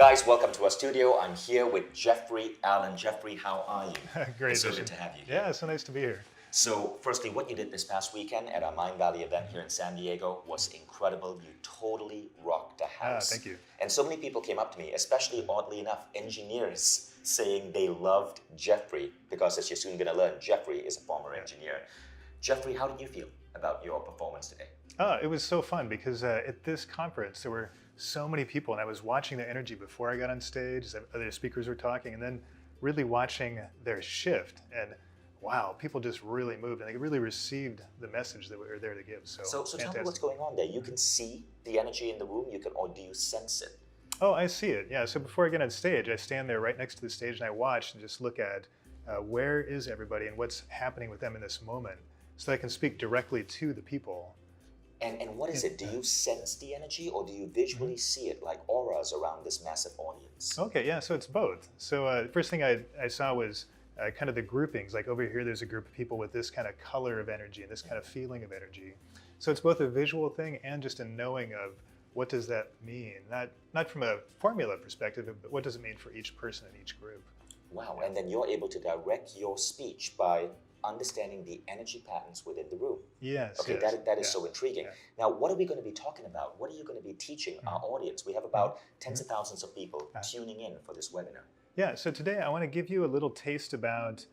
guys, welcome to our studio. I'm here with Jeffrey Allen. Jeffrey, how are you? Great. It's so good to have you here. Yeah, it's so nice to be here. So, firstly, what you did this past weekend at our Mind Valley event here in San Diego was incredible. You totally rocked the house. Thank you. And so many people came up to me, especially oddly enough, engineers, saying they loved Jeffrey because, as you're soon going to learn, Jeffrey is a former engineer. Jeffrey, how did you feel about your performance today? It was so fun because at this conference there were so many people, and I was watching the energy before I got on stage as other speakers were talking, and then really watching their shift. And wow, people just really moved, and they really received the message that we were there to give. So tell me what's going on there. You can see the energy in the room, or do you sense it? Oh, I see it. Yeah. So before I get on stage, I stand there right next to the stage and I watch and just look at where is everybody and what's happening with them in this moment, so that I can speak directly to the people. And what is it? Do you sense the energy, or do you visually see it like auras around this massive audience? Okay, yeah, so it's both. So the first thing I saw was kind of the groupings. Like over here, there's a group of people with this kind of color of energy and this kind of feeling of energy. So it's both a visual thing and just a knowing of what does that mean? Not from a formula perspective, but what does it mean for each person in each group? Wow, and then you're able to direct your speech by understanding the energy patterns within the room. Yes. Okay, yes, that is so intriguing. Yeah. Now, what are we going to be talking about? What are you going to be teaching our audience? We have about tens of thousands of people tuning in for this webinar. Yeah, so today I want to give you a little taste about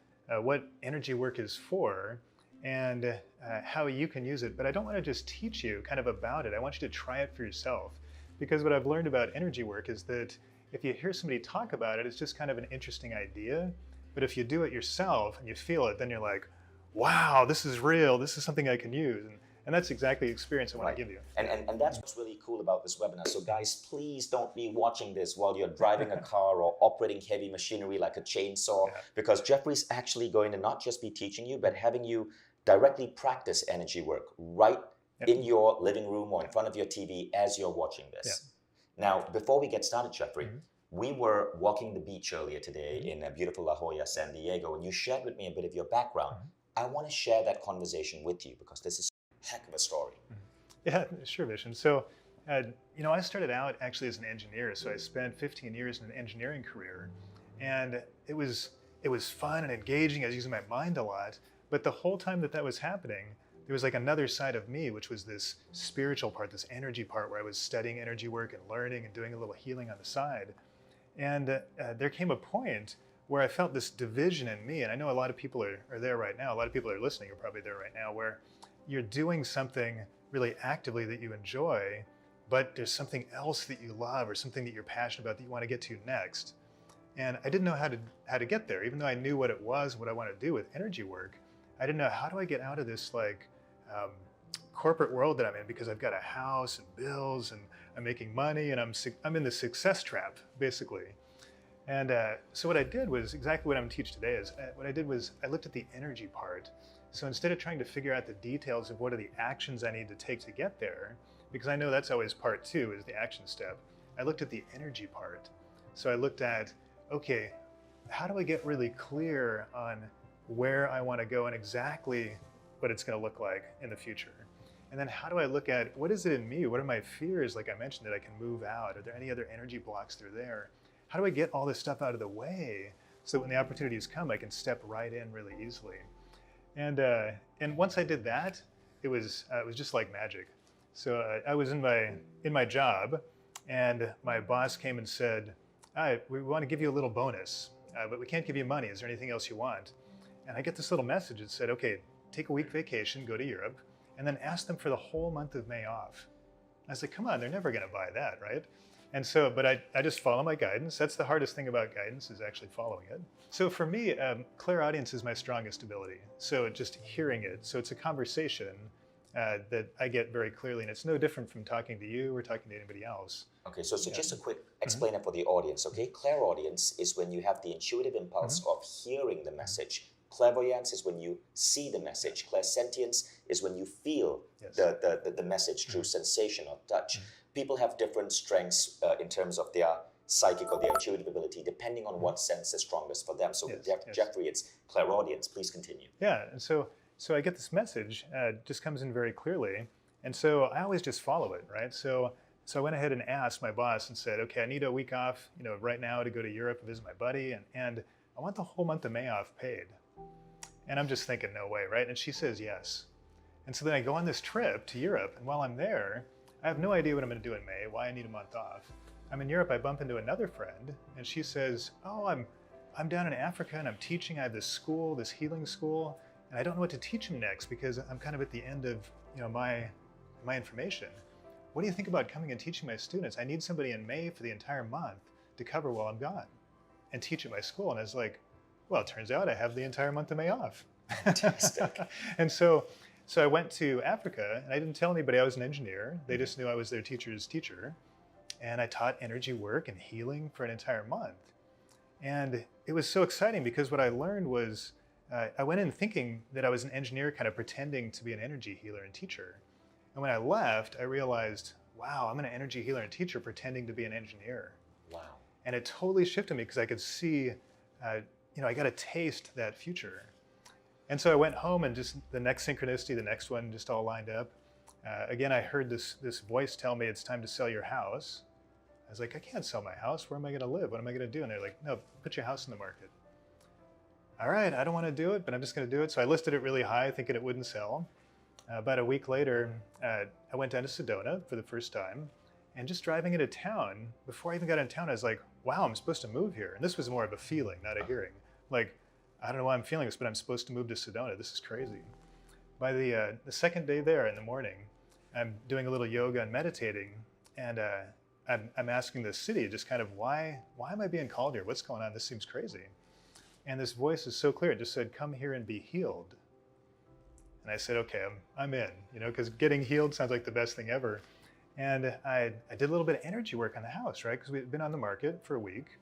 what energy work is for and how you can use it. But I don't want to just teach you kind of about it. I want you to try it for yourself. Because what I've learned about energy work is that if you hear somebody talk about it, it's just kind of an interesting idea. But if you do it yourself and you feel it, then you're like, wow, this is real. This is something I can use. And that's exactly the experience I want to give you. And that's what's really cool about this webinar. So guys, please don't be watching this while you're driving a car or operating heavy machinery like a chainsaw, because Jeffrey's actually going to not just be teaching you, but having you directly practice energy work right in your living room or in front of your TV as you're watching this. Now, before we get started, Jeffrey, we were walking the beach earlier today in beautiful La Jolla, San Diego, and you shared with me a bit of your background. I want to share that conversation with you because this is a heck of a story. Yeah, sure, Vishen. So, I started out actually as an engineer. So I spent 15 years in an engineering career, and it was fun and engaging. I was using my mind a lot, but the whole time that was happening, there was like another side of me, which was this spiritual part, this energy part, where I was studying energy work and learning and doing a little healing on the side. And there came a point where I felt this division in me, and I know a lot of people are there right now. A lot of people are listening are probably there right now, where you're doing something really actively that you enjoy, but there's something else that you love or something that you're passionate about that you want to get to next. And I didn't know how to get there, even though I knew what it was, what I wanted to do with energy work. I didn't know how do I get out of this like corporate world that I'm in, because I've got a house and bills and I'm making money and I'm in the success trap basically. And so what I did was exactly what I'm gonna teach today. What I did was I looked at the energy part. So instead of trying to figure out the details of what are the actions I need to take to get there, because I know that's always part two, is the action step, I looked at the energy part. So I looked at, okay, how do I get really clear on where I want to go and exactly what it's going to look like in the future? And then how do I look at what is it in me? What are my fears, like I mentioned, that I can move out? Are there any other energy blocks that are there? How do I get all this stuff out of the way so that when the opportunities come, I can step right in really easily? And once I did that, it was just like magic. So I was in my job, and my boss came and said, we want to give you a little bonus, but we can't give you money. Is there anything else you want? And I get this little message that said, okay, take a week vacation, go to Europe, and then ask them for the whole month of May off. I said, come on, they're never going to buy that, right? And so, but I just follow my guidance. That's the hardest thing about guidance, is actually following it. So for me, clairaudience is my strongest ability. So just hearing it. So it's a conversation that I get very clearly, and it's no different from talking to you or talking to anybody else. Okay, so just a quick explainer for the audience, okay? Clairaudience is when you have the intuitive impulse of hearing the message. Clairvoyance is when you see the message. Clairsentience is when you feel the message through sensation or touch. People have different strengths in terms of their psychic or their intuitive ability, depending on what sense is strongest for them. So with Jeffrey, it's clairaudience. Please continue. Yeah, and so I get this message, just comes in very clearly, and so I always just follow it, right? So So I went ahead and asked my boss and said, okay, I need a week off, right now to go to Europe and visit my buddy, and I want the whole month of May off paid. And I'm just thinking, no way, right? And she says yes. And so then I go on this trip to Europe, and while I'm there, I have no idea what I'm going to do in May, why I need a month off. I'm in Europe, I bump into another friend, and she says, oh, I'm down in Africa and I'm teaching. I have this school, this healing school, and I don't know what to teach them next because I'm kind of at the end of my information. What do you think about coming and teaching my students? I need somebody in May for the entire month to cover while I'm gone and teach at my school. And I was like, well, it turns out I have the entire month of May off. Fantastic. And so I went to Africa, and I didn't tell anybody I was an engineer. They just knew I was their teacher's teacher. And I taught energy work and healing for an entire month. And it was so exciting because what I learned was I went in thinking that I was an engineer kind of pretending to be an energy healer and teacher. And when I left, I realized, wow, I'm an energy healer and teacher pretending to be an engineer. Wow. And it totally shifted me because I could see, I got to taste that future. And so I went home, and just the next synchronicity, the next one just all lined up. Again, I heard this voice tell me it's time to sell your house. I was like, I can't sell my house. Where am I going to live? What am I going to do? And they're like, no, put your house in the market. All right, I don't want to do it, but I'm just going to do it. So I listed it really high, thinking it wouldn't sell. About a week later, I went down to Sedona for the first time, and just driving into town, before I even got into town, I was like, wow, I'm supposed to move here. And this was more of a feeling, not a hearing. Like, I don't know why I'm feeling this, but I'm supposed to move to Sedona. This is crazy. By the second day there in the morning, I'm doing a little yoga and meditating, and I'm asking the city just kind of, why am I being called here? What's going on? This seems crazy. And this voice is so clear. It just said, come here and be healed. And I said, okay, I'm in, because getting healed sounds like the best thing ever. And I did a little bit of energy work on the house, right? Because we had been on the market for a week.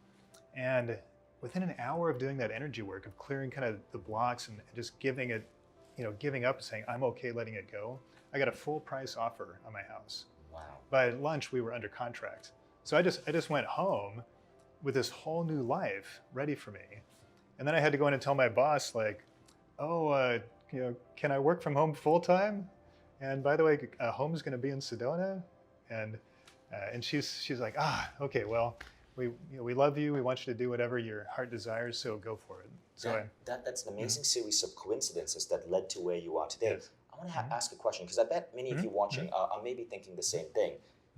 And within an hour of doing that energy work, of clearing kind of the blocks and just giving up and saying, I'm okay letting it go, I got a full price offer on my house. Wow. By lunch, we were under contract. So I just went home with this whole new life ready for me. And then I had to go in and tell my boss, like, oh, can I work from home full time? And by the way, home is going to be in Sedona. And she's like, okay, well, we love you. We want you to do whatever your heart desires, so go for it. So That's an amazing series of coincidences that led to where you are today. Yes. I want to ask a question, because I bet many of you watching are maybe thinking the same thing.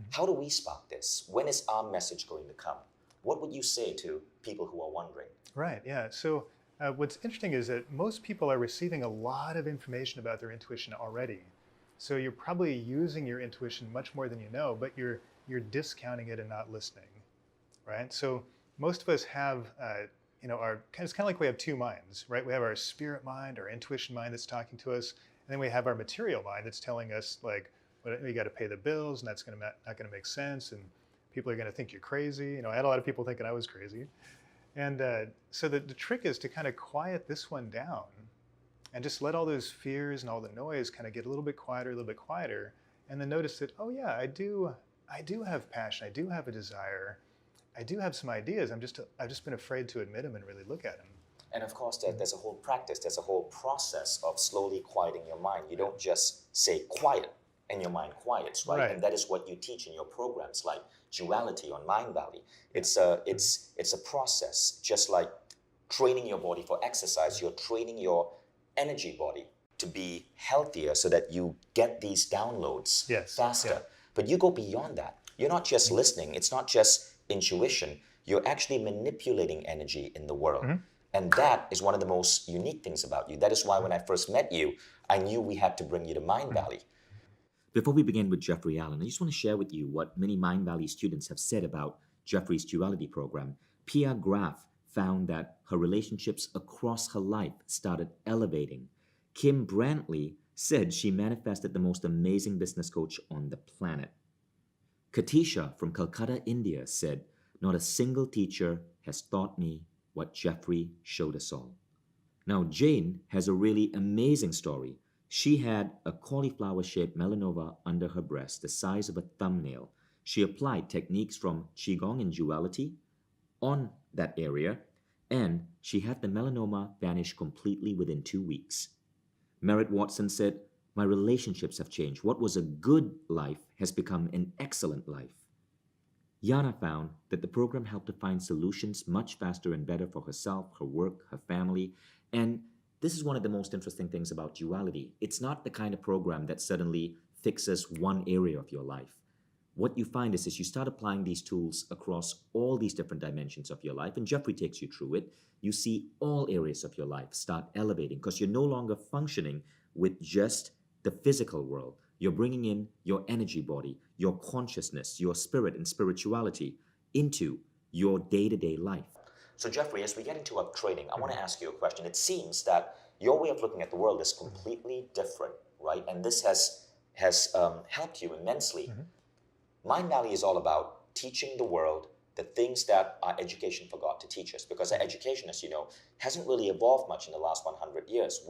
How do we spark this? When is our message going to come? What would you say to people who are wondering? Right, yeah. So what's interesting is that most people are receiving a lot of information about their intuition already. So you're probably using your intuition much more than you know, but you're discounting it and not listening, right? So most of us have, it's kind of like we have two minds, right? We have our spirit mind, our intuition mind that's talking to us, and then we have our material mind that's telling us, like, well, you got to pay the bills, and that's not going to make sense, and people are going to think you're crazy. I had a lot of people thinking I was crazy. And so the trick is to kind of quiet this one down and just let all those fears and all the noise kind of get a little bit quieter, and then notice that, oh yeah, I do have passion, I do have a desire, I do have some ideas. I've just been afraid to admit them and really look at them. And of course, there's a whole practice, there's a whole process of slowly quieting your mind. You don't just say quiet and your mind quiets, right? And that is what you teach in your programs, like Duality on Mindvalley. It's a process, just like training your body for exercise. You're training your energy body to be healthier so that you get these downloads faster. Yeah. But you go beyond that. You're not just listening. It's not just intuition. You're actually manipulating energy in the world. And that is one of the most unique things about you. That is why when I first met you, I knew we had to bring you to Mindvalley. Before we begin with Jeffrey Allen, I just want to share with you what many Mindvalley students have said about Jeffrey's Duality program. Pia Graf found that her relationships across her life started elevating. Kim Brantley said she manifested the most amazing business coach on the planet. Katisha from Calcutta, India said, not a single teacher has taught me what Jeffrey showed us all. Now, Jane has a really amazing story. She had a cauliflower-shaped melanoma under her breast, the size of a thumbnail. She applied techniques from Qigong and Duality on that area, and she had the melanoma vanish completely within 2 weeks. Merritt Watson said, My relationships have changed. What was a good life has become an excellent life. Yana found that the program helped her find solutions much faster and better for herself, her work, her family. And this is one of the most interesting things about duality. It's not the kind of program that suddenly fixes one area of your life. What you find is you start applying these tools across all these different dimensions of your life, and Jeffrey takes you through it. You see all areas of your life start elevating because you're no longer functioning with just the physical world. You're bringing in your energy body, your consciousness, your spirit and spirituality into your day-to-day life. So Jeffrey, as we get into our training, I want to ask you a question. It seems that your way of looking at the world is completely different, right? And this has helped you immensely. Mind Valley is all about teaching the world the things that our education forgot to teach us, because our education, as you know, hasn't really evolved much in the last 100 years.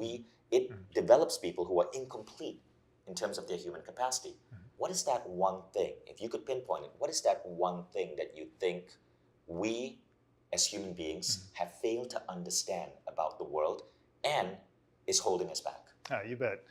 It develops people who are incomplete in terms of their human capacity. What is that one thing, if you could pinpoint it, what is that one thing that you think we as human beings have failed to understand about the world and is holding us back? Ah, you bet.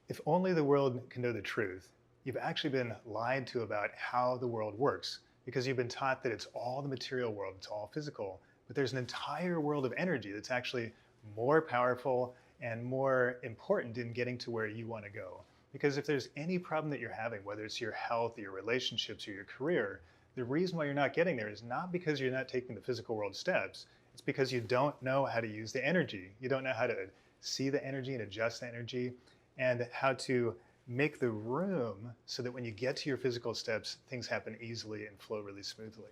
If only the world can know the truth, you've actually been lied to about how the world works, because you've been taught that it's all the material world, it's all physical, but there's an entire world of energy that's actually more powerful and more important in getting to where you want to go. Because if there's any problem that you're having, whether it's your health, or your relationships, or your career, the reason why you're not getting there is not because you're not taking the physical world steps, it's because you don't know how to use the energy. You don't know how to see the energy and adjust the energy, and how to make the room so that when you get to your physical steps, things happen easily and flow really smoothly.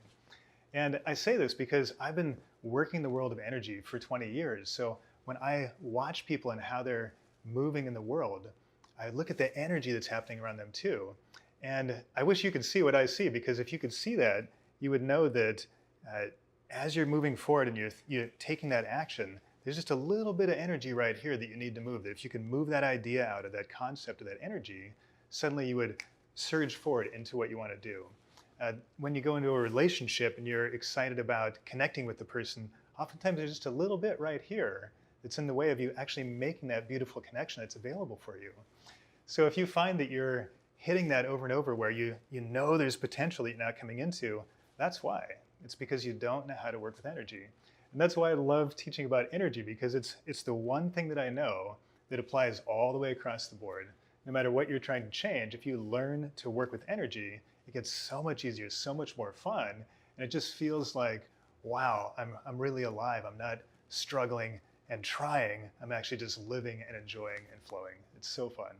And I say this because I've been working the world of energy for 20 years. So when I watch people and how they're moving in the world, I look at the energy that's happening around them too. And I wish you could see what I see, because if you could see that, you would know that as you're moving forward and you're taking that action, there's just a little bit of energy right here that you need to move. That if you can move that idea out of that concept of that energy, suddenly you would surge forward into what you want to do. When you go into a relationship and you're excited about connecting with the person, oftentimes there's just a little bit right here that's in the way of you actually making that beautiful connection that's available for you. So if you find that you're hitting that over and over, where you know there's potential that you're not coming into, that's why. It's because you don't know how to work with energy. And that's why I love teaching about energy, because it's the one thing that I know that applies all the way across the board. No matter what you're trying to change, if you learn to work with energy, it gets so much easier, so much more fun, and it just feels like, wow, I'm really alive. I'm not struggling and trying. I'm actually just living and enjoying and flowing. It's so fun.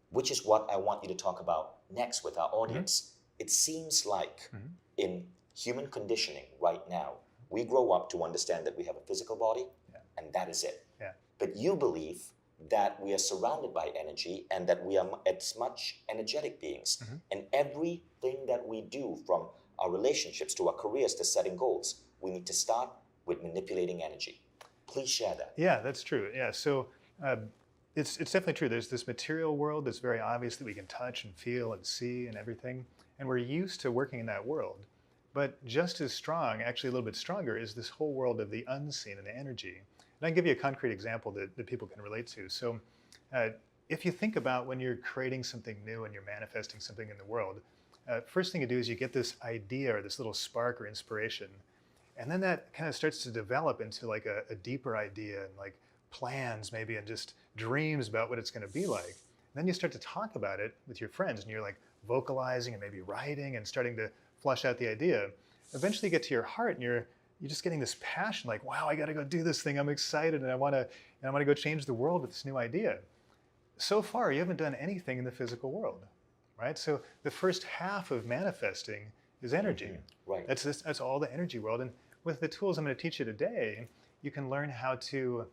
Which is what I want you to talk about next with our audience. It seems like in human conditioning right now, we grow up to understand that we have a physical body, and that is it. But you believe that we are surrounded by energy and that we are as much energetic beings. And everything that we do, from our relationships to our careers to setting goals, we need to start with manipulating energy. Please share that. Yeah, that's true. Yeah, so it's definitely true. There's this material world that's very obvious that we can touch and feel and see and everything. And we're used to working in that world. But just as strong, actually a little bit stronger, is this whole world of the unseen and the energy. And I can give you a concrete example that people can relate to. So if you think about when you're creating something new and you're manifesting something in the world, first thing you do is you get this idea or this little spark or inspiration. And then that kind of starts to develop into like a deeper idea and like plans maybe, and just dreams about what it's going to be like. And then you start to talk about it with your friends, and you're like vocalizing and maybe writing and starting to flush out the idea. Eventually you get to your heart and you're just getting this passion, like, wow, I got to go do this thing. I'm excited and I want to go change the world with this new idea. So far, you haven't done anything in the physical world, right? So the first half of manifesting is energy. Right. That's all the energy world. And with the tools I'm going to teach you today, you can learn how to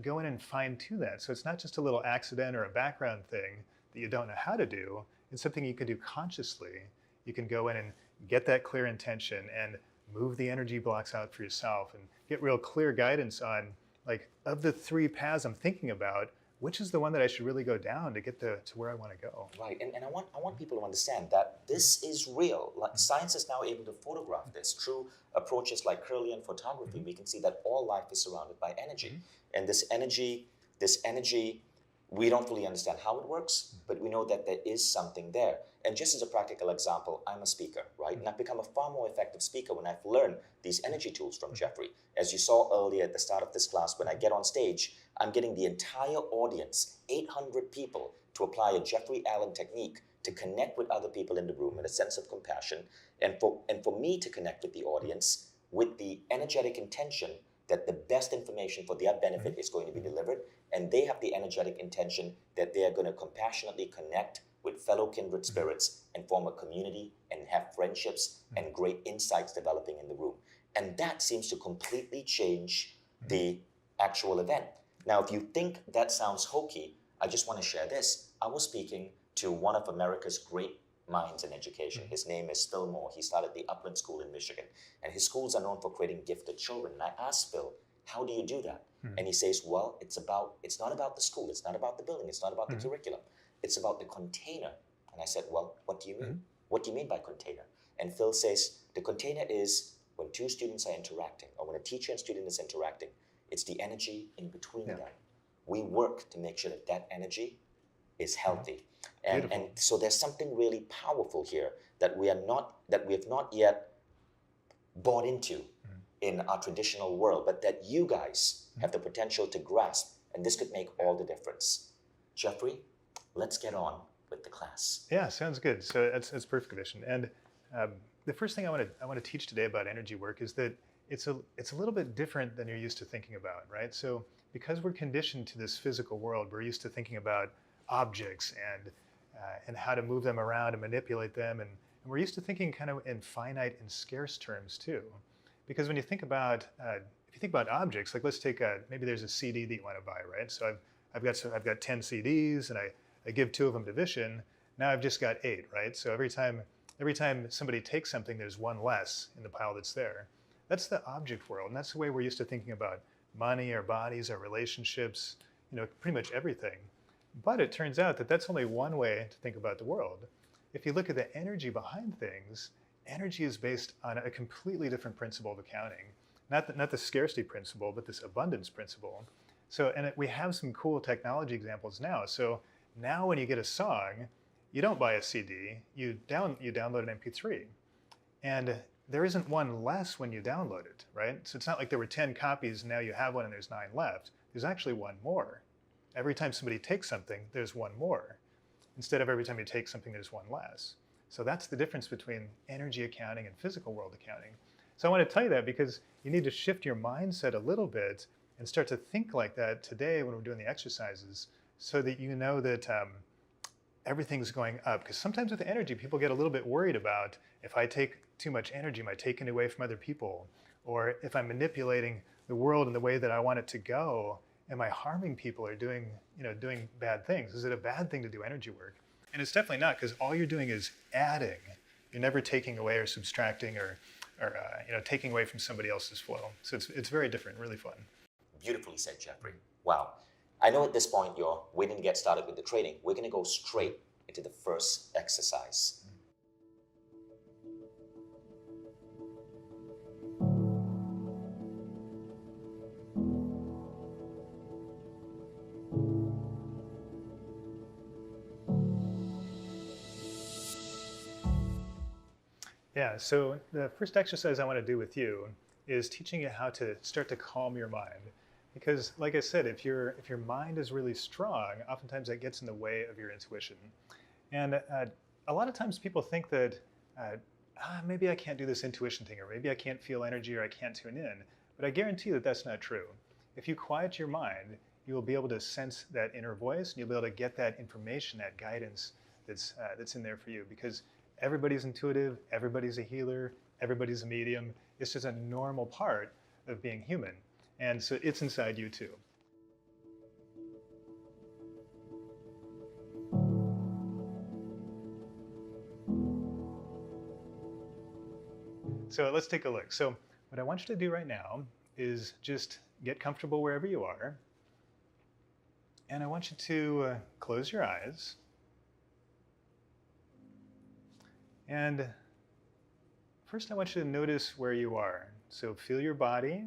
go in and fine tune that. So it's not just a little accident or a background thing that you don't know how to do. It's something you can do consciously. You can go in and get that clear intention and move the energy blocks out for yourself and get real clear guidance on, like, of the three paths I'm thinking about, which is the one that I should really go down to get to where I want to go. Right, and I want people to understand that this is real. Like, science is now able to photograph this. Through approaches like Kirlian photography, we can see that all life is surrounded by energy. And this energy We don't fully understand how it works, but we know that there is something there. And just as a practical example, I'm a speaker, right? And I've become a far more effective speaker when I've learned these energy tools from Jeffrey. As you saw earlier at the start of this class, when I get on stage, I'm getting the entire audience, 800 people, to apply a Jeffrey Allen technique to connect with other people in the room in a sense of compassion, and for me to connect with the audience with the energetic intention that the best information for their benefit is going to be delivered, and they have the energetic intention that they are going to compassionately connect with fellow kindred spirits and form a community and have friendships and great insights developing in the room. And that seems to completely change the actual event. Now, if you think that sounds hokey, I just want to share this. I was speaking to one of America's great minds in education. His name is Phil Moore. He started the Upland School in Michigan. And his schools are known for creating gifted children. And I asked Phil, how do you do that? And he says, well, it's not about the school. It's not about the building. It's not about the curriculum. It's about the container. And I said, well, what do you mean? What do you mean by container? And Phil says, the container is when two students are interacting, or when a teacher and student is interacting, it's the energy in between them. We work to make sure that that energy is healthy. And so there's something really powerful here that we have not yet bought into in our traditional world, but that you guys have the potential to grasp, and this could make all the difference. Jeffrey, let's get on with the class. Yeah, sounds good. So that's perfect, Vishen. And the first thing I want to teach today about energy work is that it's a little bit different than you're used to thinking about, right? So because we're conditioned to this physical world, we're used to thinking about objects and how to move them around and manipulate them, and we're used to thinking kind of in finite and scarce terms too. Because when you think about if you think about objects, like let's take maybe there's a CD that you want to buy, right? So I've got 10 CDs, and I give 2 of them to Vishen. Now I've just got 8, right? So every time somebody takes something, there's one less in the pile that's there. That's the object world, and that's the way we're used to thinking about money, our bodies, our relationships, pretty much everything. But it turns out that that's only one way to think about the world. If you look at the energy behind things, energy is based on a completely different principle of accounting. Not the scarcity principle, but this abundance principle. So, we have some cool technology examples now. So now when you get a song, you don't buy a CD, you download an MP3. And there isn't one less when you download it, right? So it's not like there were 10 copies, and now you have one and there's 9 left. There's actually one more. Every time somebody takes something, there's one more. Instead of every time you take something, there's one less. So that's the difference between energy accounting and physical world accounting. So I want to tell you that because you need to shift your mindset a little bit and start to think like that today when we're doing the exercises, so that you know that everything's going up. Because sometimes with energy, people get a little bit worried about, if I take too much energy, am I taking away from other people? Or if I'm manipulating the world in the way that I want it to go, am I harming people or doing bad things? Is it a bad thing to do energy work? And it's definitely not, because all you're doing is adding. You're never taking away or subtracting or taking away from somebody else's flow. So it's very different, really fun. Beautifully said, Jeffrey. Wow. I know at this point you're waiting to get started with the training. We're going to go straight into the first exercise. Yeah, so the first exercise I want to do with you is teaching you how to start to calm your mind. Because like I said, if your mind is really strong, oftentimes that gets in the way of your intuition. And a lot of times people think that maybe I can't do this intuition thing, or maybe I can't feel energy, or I can't tune in. But I guarantee that that's not true. If you quiet your mind, you will be able to sense that inner voice, and you'll be able to get that information, that guidance that's in there for you. Because everybody's intuitive, everybody's a healer, everybody's a medium. It's just a normal part of being human. And so it's inside you too. So let's take a look. So what I want you to do right now is just get comfortable wherever you are. And I want you to close your eyes. And first I want you to notice where you are. So feel your body.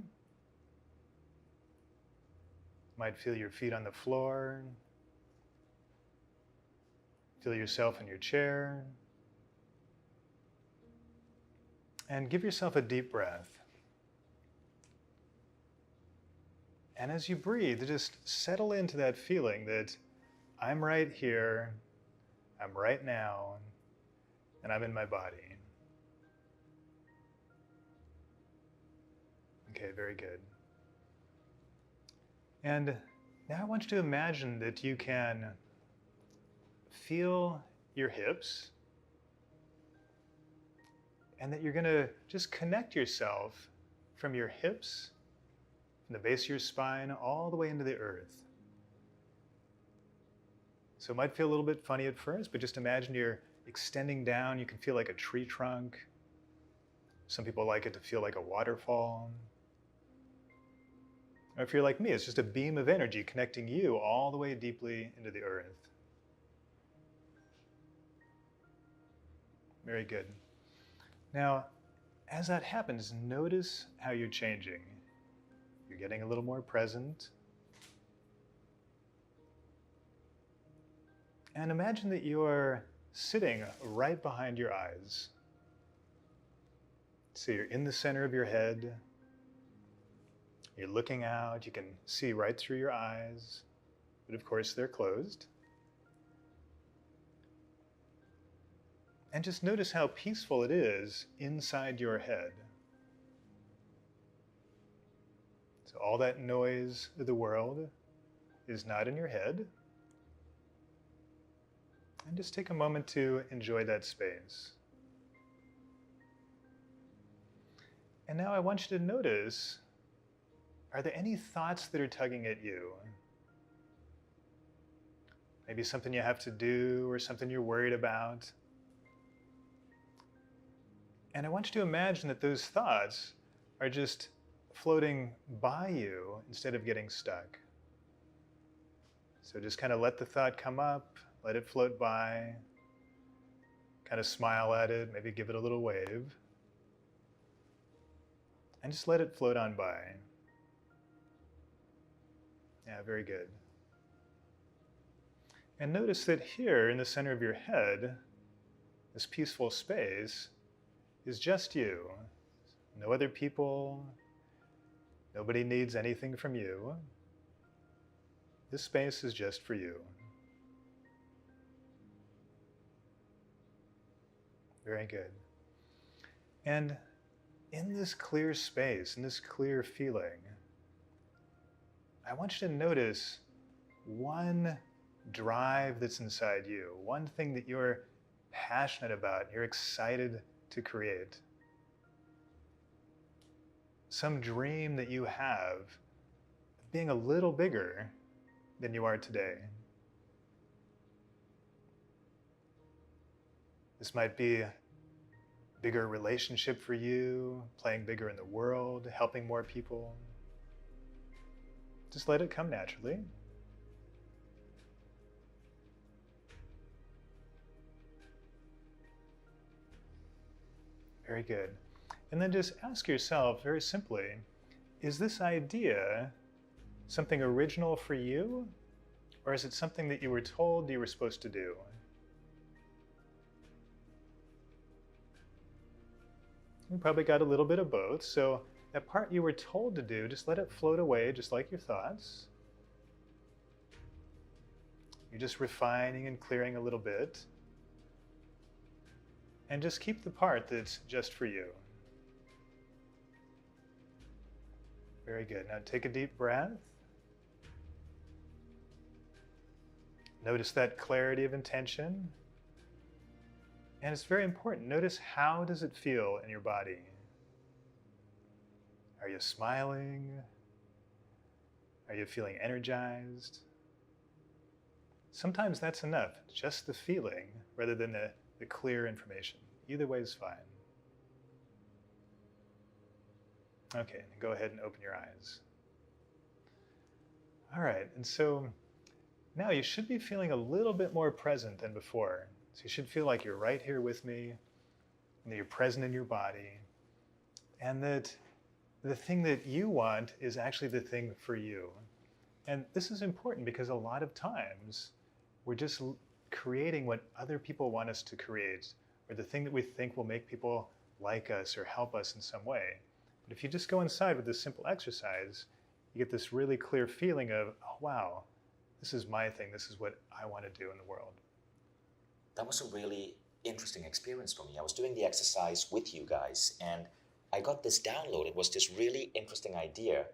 Might feel your feet on the floor, Feel yourself in your chair. And give yourself a deep breath. And as you breathe, just settle into that feeling that I'm right here, I'm right now, and I'm in my body. Okay, very good. And now I want you to imagine that you can feel your hips and that you're going to just connect yourself from your hips, from the base of your spine, all the way into the earth. So it might feel a little bit funny at first, but just imagine you're extending down. You can feel like a tree trunk. Some people like it to feel like a waterfall. Or if you're like me, it's just a beam of energy connecting you all the way deeply into the earth. Very good. Now, as that happens, notice how you're changing. You're getting a little more present. And imagine that you're sitting right behind your eyes. So you're in the center of your head. You're looking out. You can see right through your eyes, but of course they're closed. And just notice how peaceful it is inside your head. So all that noise of the world is not in your head. And just take a moment to enjoy that space. And now I want you to notice, are there any thoughts that are tugging at you? Maybe something you have to do or something you're worried about. And I want you to imagine that those thoughts are just floating by you instead of getting stuck. So just kind of let the thought come up, let it float by, kind of smile at it, maybe give it a little wave, and just let it float on by. Yeah, very good. And notice that here in the center of your head, this peaceful space is just you. No other people. Nobody needs anything from you. This space is just for you. Very good. And in this clear space, in this clear feeling, I want you to notice one drive that's inside you, one thing that you're passionate about, you're excited to create. Some dream that you have of being a little bigger than you are today. This might be a bigger relationship for you, playing bigger in the world, helping more people. Just let it come naturally. Very good. And then just ask yourself very simply, is this idea something original for you, or is it something that you were told you were supposed to do? You probably got a little bit of both, so that part you were told to do, just let it float away, just like your thoughts. You're just refining and clearing a little bit. And just keep the part that's just for you. Very good. Now take a deep breath. Notice that clarity of intention. And it's very important. Notice, how does it feel in your body? Are you smiling? Are you feeling energized? Sometimes that's enough, just the feeling rather than the clear information. Either way is fine. Okay, go ahead and open your eyes. All right, and so now you should be feeling a little bit more present than before. So you should feel like you're right here with me, and that you're present in your body, and that the thing that you want is actually the thing for you. And this is important because a lot of times we're just creating what other people want us to create, or the thing that we think will make people like us or help us in some way. But if you just go inside with this simple exercise, you get this really clear feeling of, oh, wow, this is my thing. This is what I want to do in the world. That was a really interesting experience for me. I was doing the exercise with you guys, and I got this download. It was this really interesting idea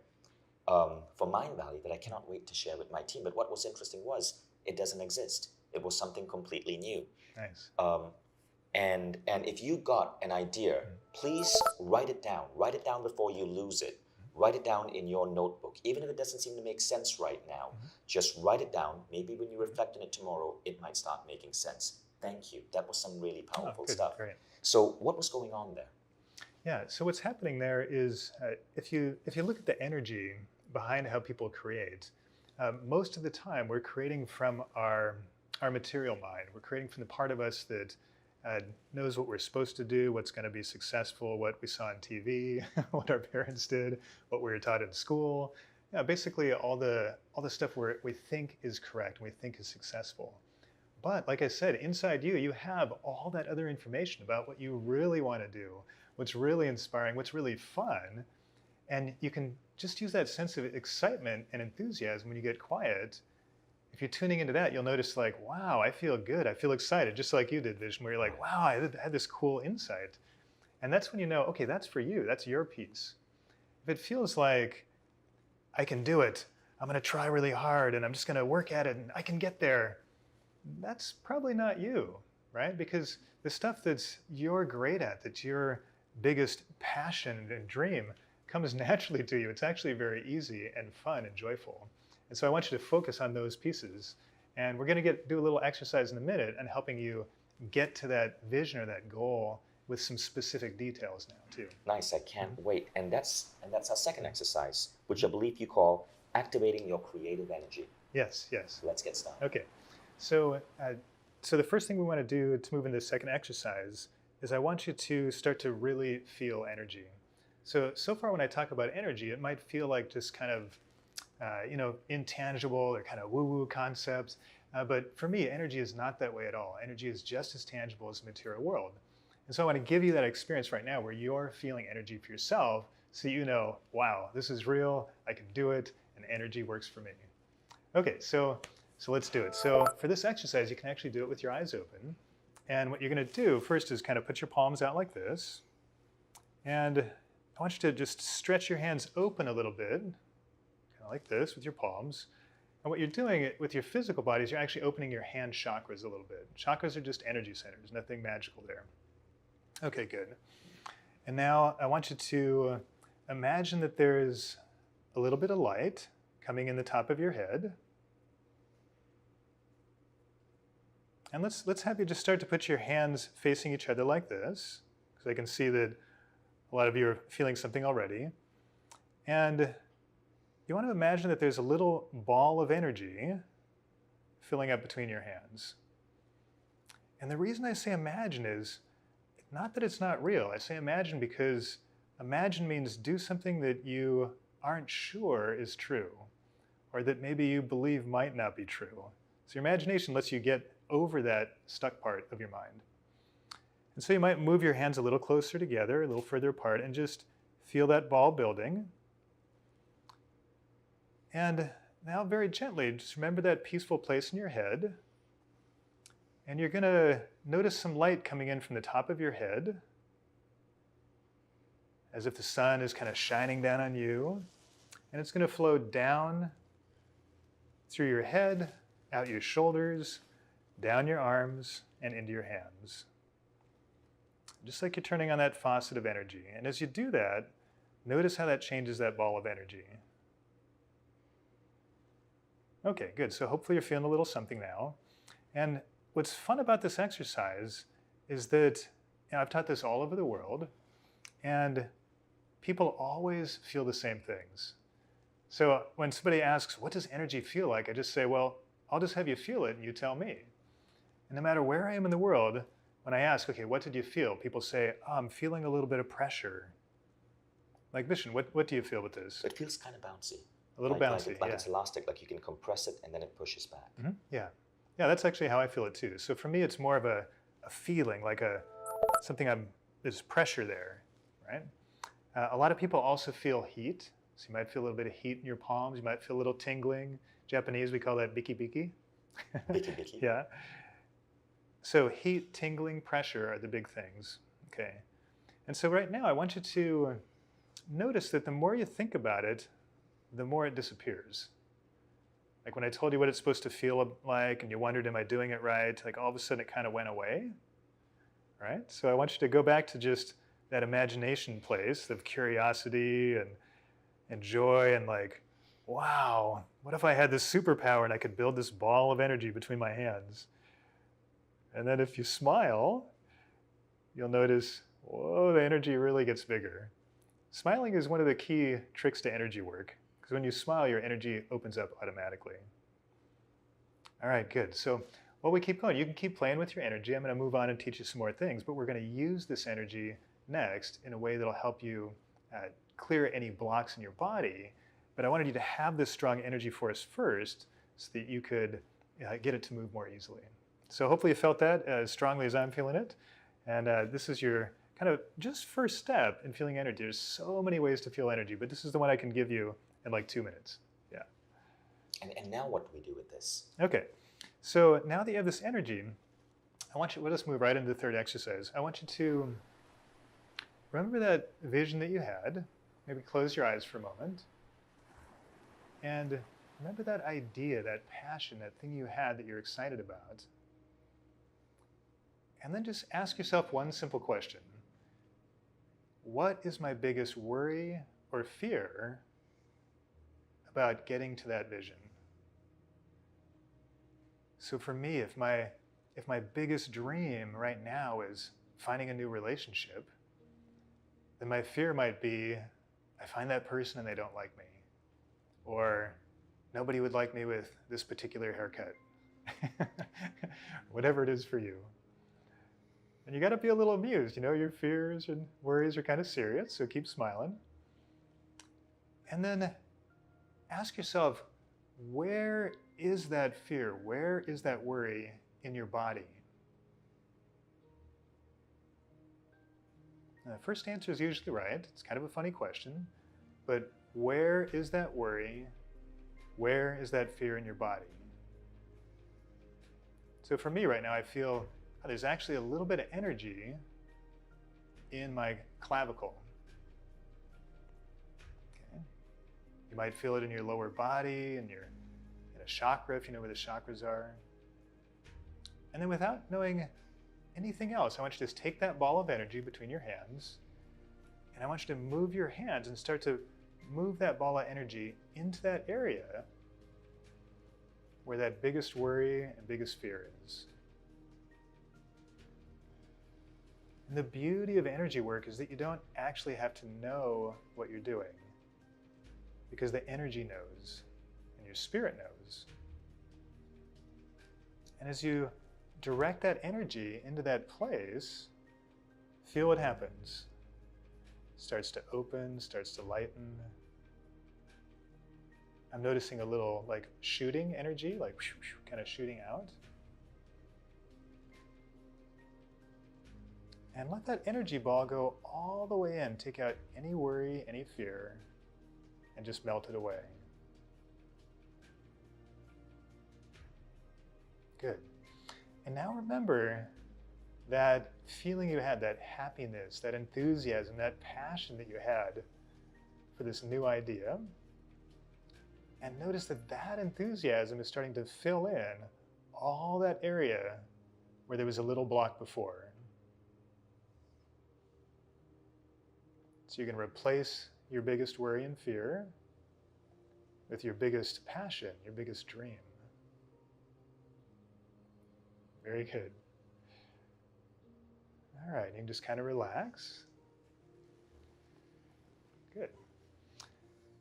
for Mind Valley that I cannot wait to share with my team. But what was interesting was it doesn't exist. It was something completely new. Nice. And if you got an idea, please write it down. Write it down before you lose it. Write it down in your notebook. Even if it doesn't seem to make sense right now, just write it down. Maybe when you reflect on it tomorrow, it might start making sense. Thank you. That was some really powerful stuff. Great. So what was going on there? Yeah, so what's happening there is if you look at the energy behind how people create, most of the time we're creating from our material mind. We're creating from the part of us that knows what we're supposed to do, what's going to be successful, what we saw on TV, what our parents did, what we were taught in school. Yeah, basically all the stuff we think is correct and we think is successful. But like I said, inside you, you have all that other information about what you really want to do, what's really inspiring, what's really fun. And you can just use that sense of excitement and enthusiasm when you get quiet. If you're tuning into that, you'll notice like, wow, I feel good. I feel excited, just like you did, Vision, where you're like, wow, I had this cool insight. And that's when you know, okay, that's for you. That's your piece. If it feels like, I can do it, I'm going to try really hard and I'm just going to work at it and I can get there, that's probably not you, right? Because the stuff that's you're great at, that's your biggest passion and dream, comes naturally to you. It's actually very easy and fun and joyful. And so I want you to focus on those pieces. And we're going to do a little exercise in a minute on helping you get to that vision or that goal with some specific details now too. Nice, I can't wait. And that's our second exercise, which I believe you call activating your creative energy. Yes, yes. Let's get started. Okay. So the first thing we want to do to move into the second exercise is I want you to start to really feel energy. So far when I talk about energy, it might feel like just kind of, intangible or kind of woo-woo concepts. But for me, energy is not that way at all. Energy is just as tangible as the material world. And so I want to give you that experience right now where you're feeling energy for yourself so you know, wow, this is real, I can do it, and energy works for me. Okay, so let's do it. So for this exercise, you can actually do it with your eyes open. And what you're going to do first is kind of put your palms out like this. And I want you to just stretch your hands open a little bit, kind of like this with your palms. And what you're doing with your physical body is you're actually opening your hand chakras a little bit. Chakras are just energy centers, nothing magical there. Okay, good. And now I want you to imagine that there's a little bit of light coming in the top of your head. And let's have you just start to put your hands facing each other like this, because I can see that a lot of you are feeling something already. And you want to imagine that there's a little ball of energy filling up between your hands. And the reason I say imagine is not that it's not real. I say imagine because imagine means do something that you aren't sure is true, or that maybe you believe might not be true. So your imagination lets you get over that stuck part of your mind. And so you might move your hands a little closer together, a little further apart, and just feel that ball building. And now very gently, just remember that peaceful place in your head. And you're going to notice some light coming in from the top of your head, as if the sun is kind of shining down on you. And it's going to flow down through your head, out your shoulders, down your arms, and into your hands. Just like you're turning on that faucet of energy. And as you do that, notice how that changes that ball of energy. Okay, good. So hopefully you're feeling a little something now. And what's fun about this exercise is that I've taught this all over the world, and people always feel the same things. So when somebody asks, what does energy feel like? I just say, well, I'll just have you feel it and you tell me. And no matter where I am in the world, when I ask, okay, what did you feel? People say, oh, I'm feeling a little bit of pressure. Like, Vishen, what do you feel with this? It feels kind of bouncy. A little bouncy, like yeah. It's elastic, like you can compress it and then it pushes back. Mm-hmm. Yeah. Yeah, that's actually how I feel it too. So for me, it's more of a feeling, like something there's pressure there, right? A lot of people also feel heat. So you might feel a little bit of heat in your palms. You might feel a little tingling. Japanese, we call that biki biki. Biki biki. Yeah. So heat, tingling, pressure are the big things. Okay. And so right now, I want you to notice that the more you think about it, the more it disappears. Like when I told you what it's supposed to feel like and you wondered, am I doing it right? Like all of a sudden it kind of went away, right? So I want you to go back to just that imagination place of curiosity and joy and like, wow, what if I had this superpower and I could build this ball of energy between my hands? And then if you smile, you'll notice, whoa, the energy really gets bigger. Smiling is one of the key tricks to energy work, because when you smile, your energy opens up automatically. All right, good. So while we keep going, you can keep playing with your energy. I'm going to move on and teach you some more things, but we're going to use this energy next in a way that'll help you clear any blocks in your body. But I wanted you to have this strong energy force first so that you could get it to move more easily. So hopefully you felt that as strongly as I'm feeling it. And this is your kind of just first step in feeling energy. There's so many ways to feel energy, but this is the one I can give you in like 2 minutes. Yeah. And now what do we do with this? Okay. So now that you have this energy, we'll just move right into the third exercise. I want you to remember that vision that you had. Maybe close your eyes for a moment. And remember that idea, that passion, that thing you had that you're excited about. And then just ask yourself one simple question. What is my biggest worry or fear about getting to that vision? So for me, if my biggest dream right now is finding a new relationship, then my fear might be, I find that person and they don't like me. Or nobody would like me with this particular haircut. Whatever it is for you. And you got to be a little amused. You know, your fears and worries are kind of serious, so keep smiling. And then ask yourself, where is that fear? Where is that worry in your body? Now, the first answer is usually right. It's kind of a funny question. But where is that worry? Where is that fear in your body? So for me right now, I feel there's actually a little bit of energy in my clavicle. Okay. You might feel it in your lower body, in a chakra, if you know where the chakras are. And then without knowing anything else, I want you to just take that ball of energy between your hands, and I want you to move your hands and start to move that ball of energy into that area where that biggest worry and biggest fear is. And the beauty of energy work is that you don't actually have to know what you're doing, because the energy knows and your spirit knows. And as you direct that energy into that place, feel what happens. Starts to open, starts to lighten. I'm noticing a little like shooting energy, like kind of shooting out. And let that energy ball go all the way in. Take out any worry, any fear, and just melt it away. Good. And now remember that feeling you had, that happiness, that enthusiasm, that passion that you had for this new idea. And notice that that enthusiasm is starting to fill in all that area where there was a little block before. So you can replace your biggest worry and fear with your biggest passion, your biggest dream. Very good. All right, you can just kind of relax. Good.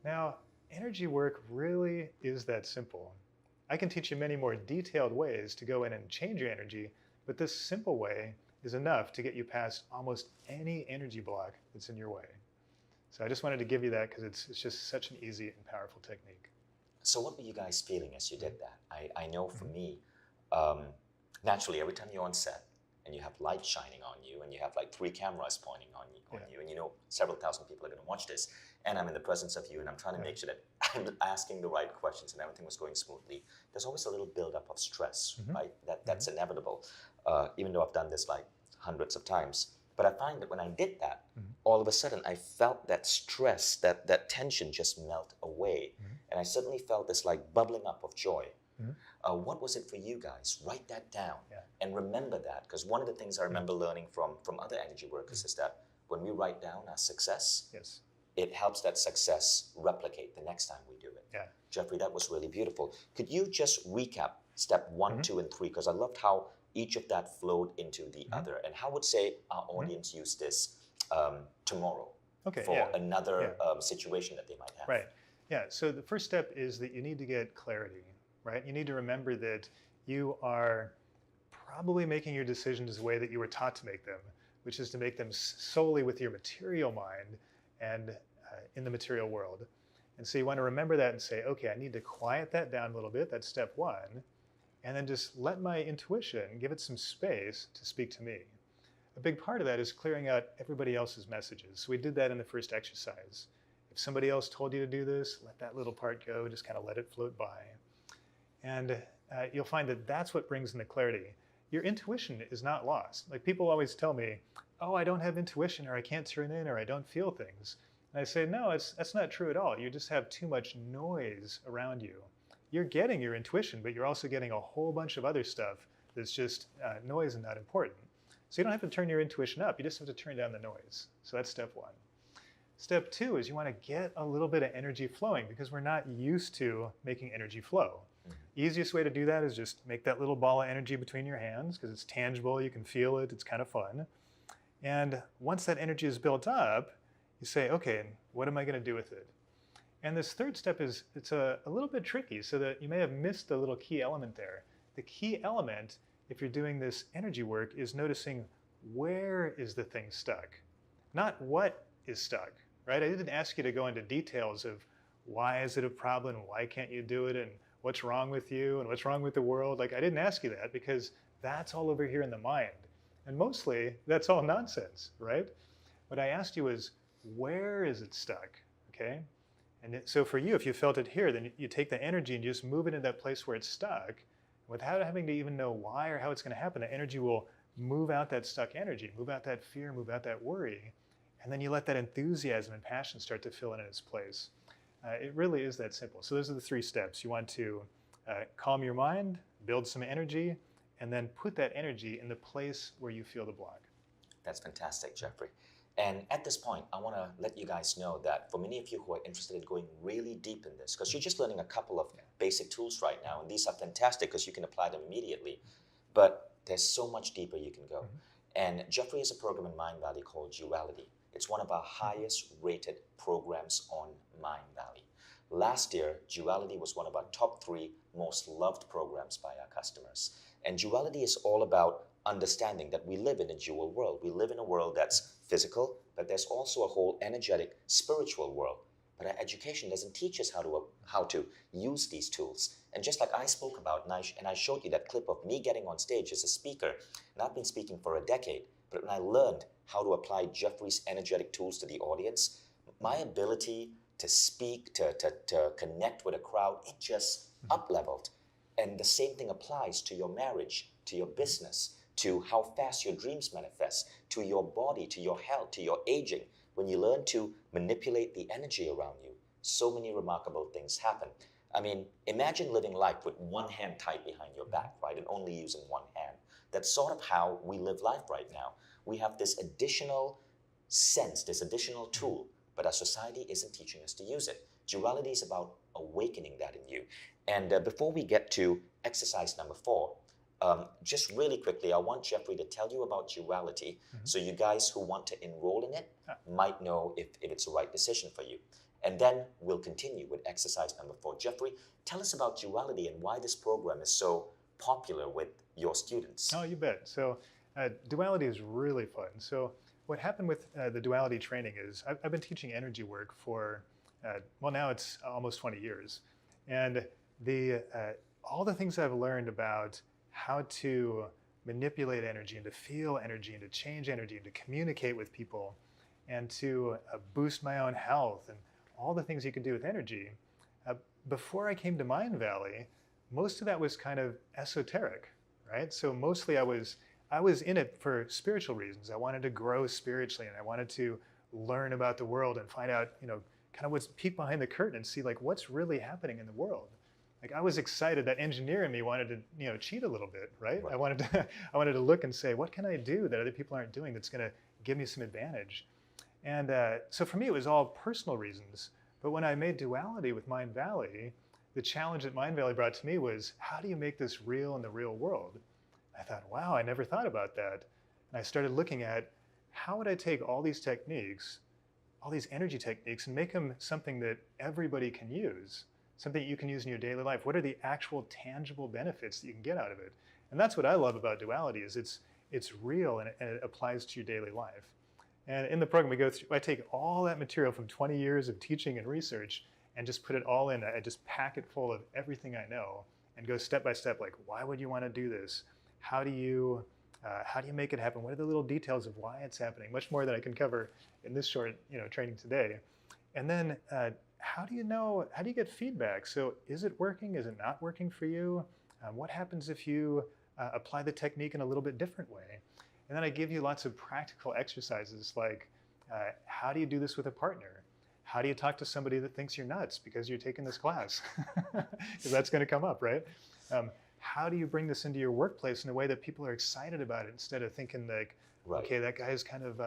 Now, energy work really is that simple. I can teach you many more detailed ways to go in and change your energy, but this simple way is enough to get you past almost any energy block that's in your way. So I just wanted to give you that because it's just such an easy and powerful technique. So what were you guys feeling as you did that? I know for me, naturally, every time you're on set and you have light shining on you and you have like 3 cameras pointing on you, and you know several thousand people are going to watch this, and I'm in the presence of you and I'm trying to make sure that I'm asking the right questions and everything was going smoothly, there's always a little buildup of stress, right? That's inevitable, even though I've done this like hundreds of times. But I find that when I did that, all of a sudden I felt that stress, that tension just melt away. And I suddenly felt this like bubbling up of joy. What was it for you guys? Write that down and remember that. Because one of the things I remember learning from other energy workers is that when we write down our success, it helps that success replicate the next time we do it. Jeffrey, that was really beautiful. Could you just recap step 1, 2, and 3? Because I loved how each of that flowed into the other. And how would, say, our audience use this tomorrow for another situation that they might have? Right. Yeah. So the first step is that you need to get clarity, right? You need to remember that you are probably making your decisions the way that you were taught to make them, which is to make them solely with your material mind and in the material world. And so you want to remember that and say, okay, I need to quiet that down a little bit. That's step 1. And then just let my intuition, give it some space to speak to me. A big part of that is clearing out everybody else's messages. So we did that in the first exercise. If somebody else told you to do this, let that little part go, just kind of let it float by. And you'll find that that's what brings in the clarity. Your intuition is not lost. Like, people always tell me, oh, I don't have intuition, or I can't tune in, or I don't feel things. And I say, no, that's not true at all. You just have too much noise around you. You're getting your intuition, but you're also getting a whole bunch of other stuff that's just noise and not important. So you don't have to turn your intuition up. You just have to turn down the noise. So that's step 1. Step 2 is you want to get a little bit of energy flowing, because we're not used to making energy flow. Easiest way to do that is just make that little ball of energy between your hands, because it's tangible, you can feel it, it's kind of fun. And once that energy is built up, you say, okay, what am I going to do with it? And this third step is, it's a little bit tricky, so that you may have missed the little key element there. The key element, if you're doing this energy work, is noticing where is the thing stuck, not what is stuck, right? I didn't ask you to go into details of why is it a problem, why can't you do it, and what's wrong with you, and what's wrong with the world. Like, I didn't ask you that, because that's all over here in the mind. And mostly, that's all nonsense, right? What I asked you is, where is it stuck, okay? And so for you, if you felt it here, then you take the energy and you just move it into that place where it's stuck. Without having to even know why or how it's going to happen, the energy will move out that stuck energy, move out that fear, move out that worry. And then you let that enthusiasm and passion start to fill in its place. It really is that simple. So those are the 3 steps. You want to calm your mind, build some energy, and then put that energy in the place where you feel the block. That's fantastic, Jeffrey. And at this point, I want to let you guys know that for many of you who are interested in going really deep in this, because you're just learning a couple of basic tools right now, and these are fantastic because you can apply them immediately, but there's so much deeper you can go. And Jeffrey has a program in Mindvalley called Duality. It's one of our highest rated programs on Mindvalley. Last year, Duality was one of our top 3 most loved programs by our customers. And Duality is all about understanding that we live in a dual world. We live in a world that's physical, but there's also a whole energetic, spiritual world. But our education doesn't teach us how to use these tools. And just like I spoke about, and I showed you that clip of me getting on stage as a speaker, and I've been speaking for a decade, but when I learned how to apply Jeffrey's energetic tools to the audience, my ability to speak, to connect with a crowd, it just up-leveled. And the same thing applies to your marriage, to your business, to how fast your dreams manifest, to your body, to your health, to your aging. When you learn to manipulate the energy around you, so many remarkable things happen. I mean, imagine living life with one hand tied behind your back, right? And only using one hand. That's sort of how we live life right now. We have this additional sense, this additional tool, but our society isn't teaching us to use it. Duality is about awakening that in you. And before we get to exercise number 4, just really quickly, I want Jeffrey to tell you about Duality, so you guys who want to enroll in it might know if it's the right decision for you. And then we'll continue with exercise number 4. Jeffrey, tell us about Duality and why this program is so popular with your students. Oh, you bet. So Duality is really fun. So what happened with the Duality training is I've been teaching energy work for, well, now it's almost 20 years. And all the things I've learned about how to manipulate energy and to feel energy and to change energy and to communicate with people and to boost my own health and all the things you can do with energy. Before I came to Mindvalley, most of that was kind of esoteric, right? So mostly I was in it for spiritual reasons. I wanted to grow spiritually, and I wanted to learn about the world and find out, kind of what's peek behind the curtain and see like what's really happening in the world. Like I was excited. That engineer in me wanted to, cheat a little bit, right? I wanted to look and say, what can I do that other people aren't doing that's going to give me some advantage? And so for me, it was all personal reasons. But when I made duality with Mindvalley, the challenge that Mindvalley brought to me was, how do you make this real in the real world? I thought, wow, I never thought about that. And I started looking at how would I take all these techniques, all these energy techniques, and make them something that everybody can use, something you can use in your daily life. What are the actual tangible benefits that you can get out of it? And that's what I love about duality, is it's real and it applies to your daily life. And in the program we go through, I take all that material from 20 years of teaching and research and just put it all in. I just pack it full of everything I know and go step by step, like, why would you want to do this? How do you make it happen? What are the little details of why it's happening? Much more than I can cover in this short, training today. And then how do you get feedback? So is it working? Is it not working for you? What happens if you apply the technique in a little bit different way? And then I give you lots of practical exercises like, how do you do this with a partner? How do you talk to somebody that thinks you're nuts because you're taking this class? Because that's going to come up, right? How do you bring this into your workplace in a way that people are excited about it instead of thinking like, okay, that guy's kind of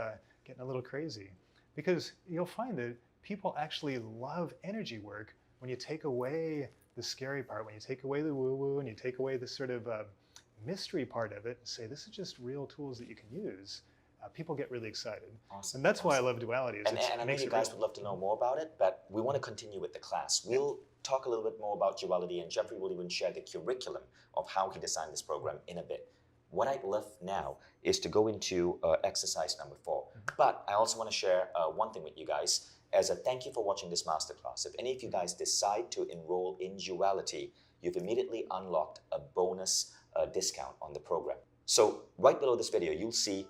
getting a little crazy? Because you'll find that people actually love energy work when you take away the scary part, when you take away the woo-woo and you take away the sort of mystery part of it and say, this is just real tools that you can use. People get really excited. Awesome. And that's why I love duality. And I know you guys would love to know more about it, but we want to continue with the class. We'll talk a little bit more about duality, and Jeffrey will even share the curriculum of how he designed this program in a bit. What I'd love now is to go into exercise number 4. But I also want to share one thing with you guys as a thank you for watching this masterclass. If any of you guys decide to enroll in duality, you've immediately unlocked a bonus discount on the program. So right below this video, you'll see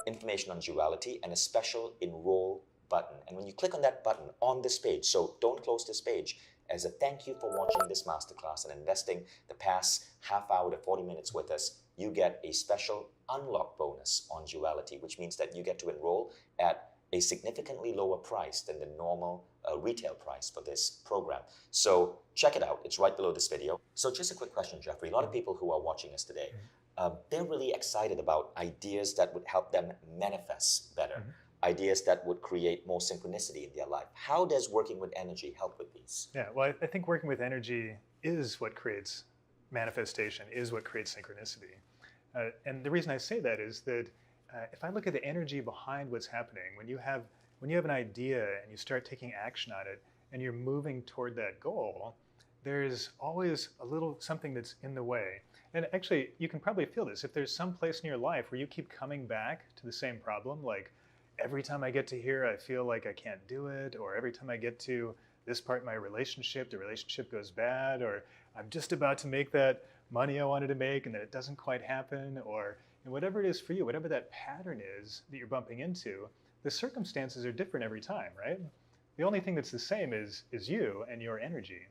information on duality and a special enroll button. And when you click on that button on this page, so don't close this page, as a thank you for watching this masterclass and investing the past half hour to 40 minutes with us, you get a special unlock bonus on duality, which means that you get to enroll at a significantly lower price than the normal retail price for this program. So check it out. It's right below this video. So just a quick question, Jeffrey. A lot of people who are watching us today, they're really excited about ideas that would help them manifest better, ideas that would create more synchronicity in their life. How does working with energy help with these? Yeah, well, I think working with energy is what creates manifestation, is what creates synchronicity. And the reason I say that is that if I look at the energy behind what's happening, when you have an idea and you start taking action on it and you're moving toward that goal, there's always a little something that's in the way. And actually, you can probably feel this. If there's some place in your life where you keep coming back to the same problem, like every time I get to here, I feel like I can't do it, or every time I get to this part in my relationship, the relationship goes bad, or I'm just about to make that money I wanted to make and then it doesn't quite happen, or whatever it is for you, whatever that pattern is that you're bumping into, the circumstances are different every time, right? The only thing that's the same is you and your energy.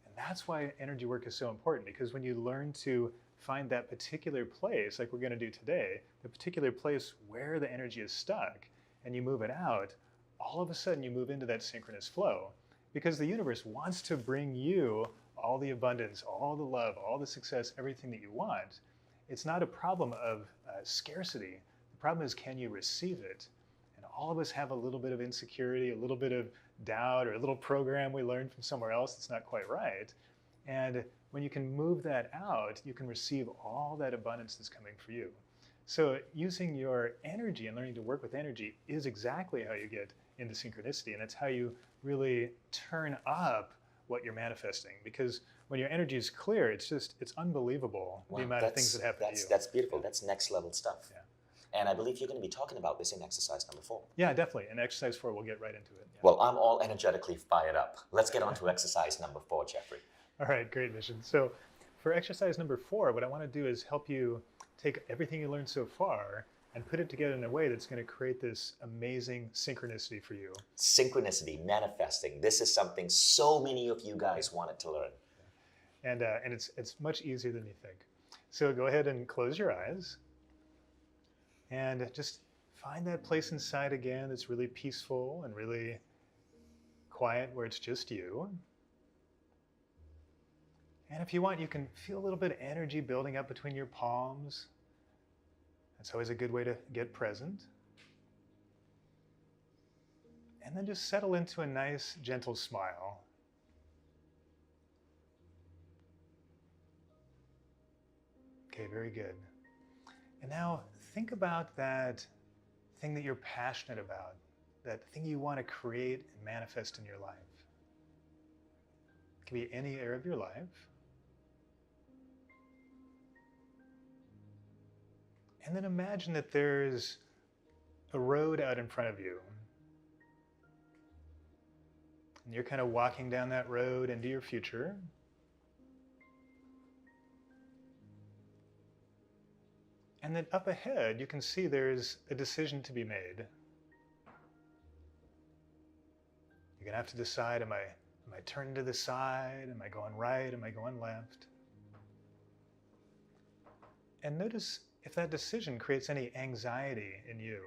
And that's why energy work is so important, because when you learn to find that particular place, like we're going to do today, the particular place where the energy is stuck, and you move it out, all of a sudden you move into that synchronous flow, because the universe wants to bring you all the abundance, all the love, all the success, everything that you want. It's not a problem of scarcity. The problem is, can you receive it? And all of us have a little bit of insecurity, a little bit of doubt, or a little program we learned from somewhere else that's not quite right. And when you can move that out, you can receive all that abundance that's coming for you. So using your energy and learning to work with energy is exactly how you get into synchronicity. And that's how you really turn up what you're manifesting. Because when your energy is clear, it's unbelievable, the amount of things that happen to you. That's beautiful. That's next level stuff. Yeah. And I believe you're going to be talking about this in exercise number 4. Yeah, definitely. In exercise 4, we'll get right into it. Yeah. Well, I'm all energetically fired up. Let's get on to exercise number 4, Jeffrey. All right, great, Mission. So for exercise number 4, what I want to do is help you take everything you learned so far and put it together in a way that's going to create this amazing synchronicity for you. Synchronicity, manifesting. This is something so many of you guys wanted to learn. And it's much easier than you think. So go ahead and close your eyes and just find that place inside again that's really peaceful and really quiet, where it's just you. And if you want, you can feel a little bit of energy building up between your palms. That's always a good way to get present. And then just settle into a nice, gentle smile. Okay, very good. And now think about that thing that you're passionate about, that thing you want to create and manifest in your life. It can be any area of your life. And then imagine that there's a road out in front of you. And you're kind of walking down that road into your future. And then up ahead, you can see there's a decision to be made. You're going to have to decide, am I turning to the side? Am I going right? Am I going left? And notice if that decision creates any anxiety in you.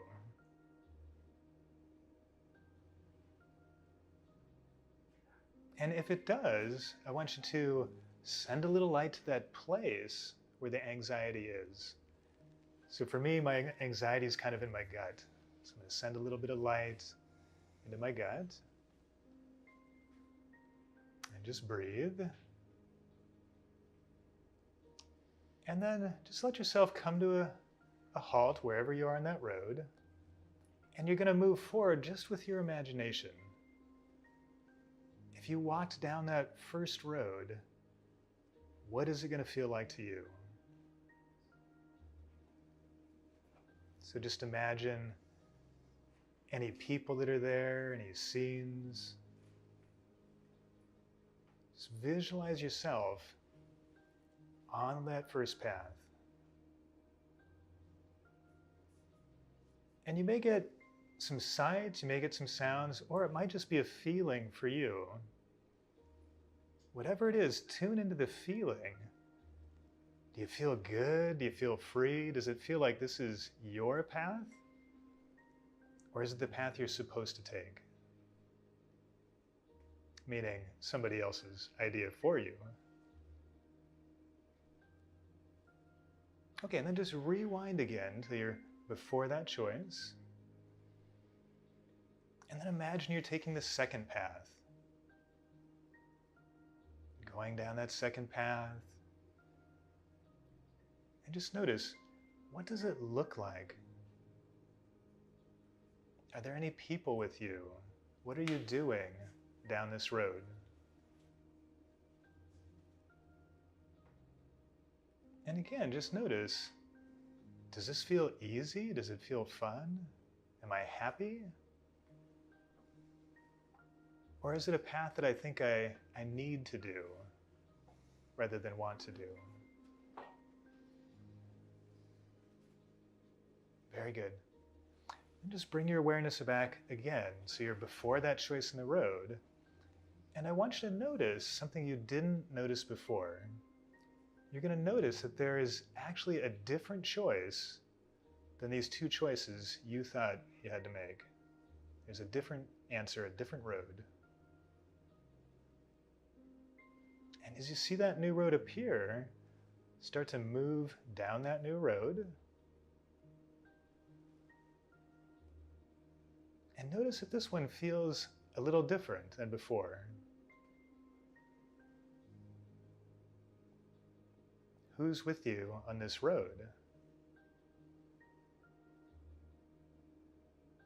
And if it does, I want you to send a little light to that place where the anxiety is. So for me, my anxiety is kind of in my gut. So I'm going to send a little bit of light into my gut. And just breathe. And then just let yourself come to a halt wherever you are on that road. And you're going to move forward just with your imagination. If you walked down that first road, what is it going to feel like to you? So just imagine any people that are there, any scenes. Just visualize yourself on that first path. And you may get some sights, you may get some sounds, or it might just be a feeling for you. Whatever it is, tune into the feeling. Do you feel good? Do you feel free? Does it feel like this is your path? Or is it the path you're supposed to take? Meaning somebody else's idea for you. Okay, and then just rewind again to your before that choice. And then imagine you're taking the second path. Going down that second path. And just notice, what does it look like? Are there any people with you? What are you doing down this road? And again, just notice, does this feel easy? Does it feel fun? Am I happy? Or is it a path that I think I need to do rather than want to do? Very good. And just bring your awareness back again. So you're before that choice in the road. And I want you to notice something you didn't notice before. You're going to notice that there is actually a different choice than these two choices you thought you had to make. There's a different answer, a different road. And as you see that new road appear, start to move down that new road. And notice that this one feels a little different than before. Who's with you on this road?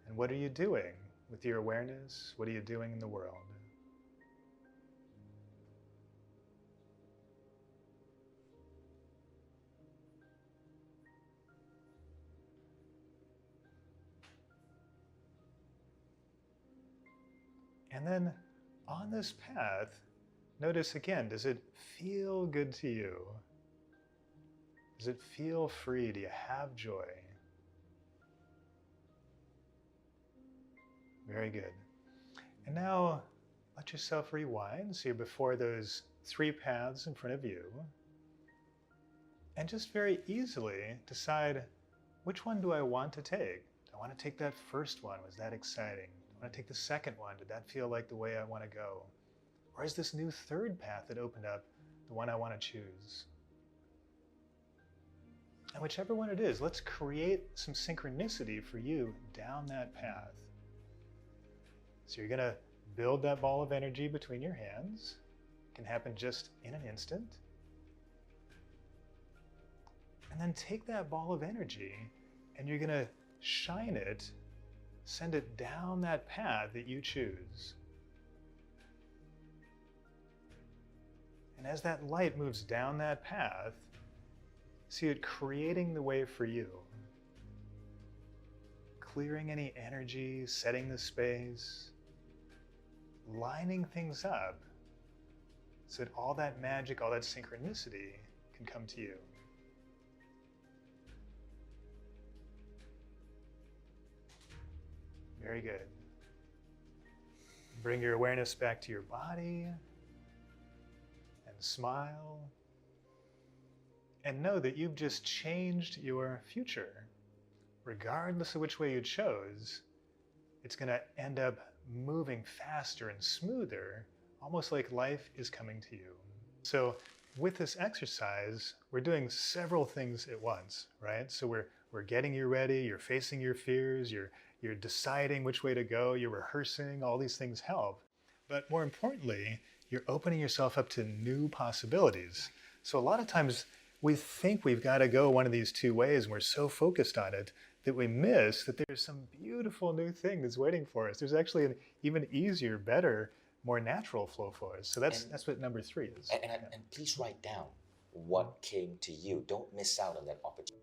And what are you doing with your awareness? What are you doing in the world? And then on this path, notice again, does it feel good to you? Does it feel free? Do you have joy? Very good. And now let yourself rewind. So you're before those 3 paths in front of you. And just very easily decide, which one do I want to take? Do I want to take that first one? Was that exciting? Do I want to take the second one? Did that feel like the way I want to go? Or is this new third path that opened up the one I want to choose? And whichever one it is, let's create some synchronicity for you down that path. So you're going to build that ball of energy between your hands. It can happen just in an instant. And then take that ball of energy and you're going to shine it, send it down that path that you choose. And as that light moves down that path, see it creating the way for you. Clearing any energy, setting the space, lining things up so that all that magic, all that synchronicity can come to you. Very good. Bring your awareness back to your body and smile. And know that you've just changed your future. Regardless of which way you chose, it's going to end up moving faster and smoother, almost like life is coming to you. So with this exercise, we're doing several things at once, right? So we're getting you ready, you're facing your fears, you're deciding which way to go, you're rehearsing, all these things help. But more importantly, you're opening yourself up to new possibilities. So a lot of times we think we've got to go one of these 2 ways and we're so focused on it that we miss that there's some beautiful new thing that's waiting for us. There's actually an even easier, better, more natural flow for us. So that's what number 3 is. And please write down what came to you. Don't miss out on that opportunity.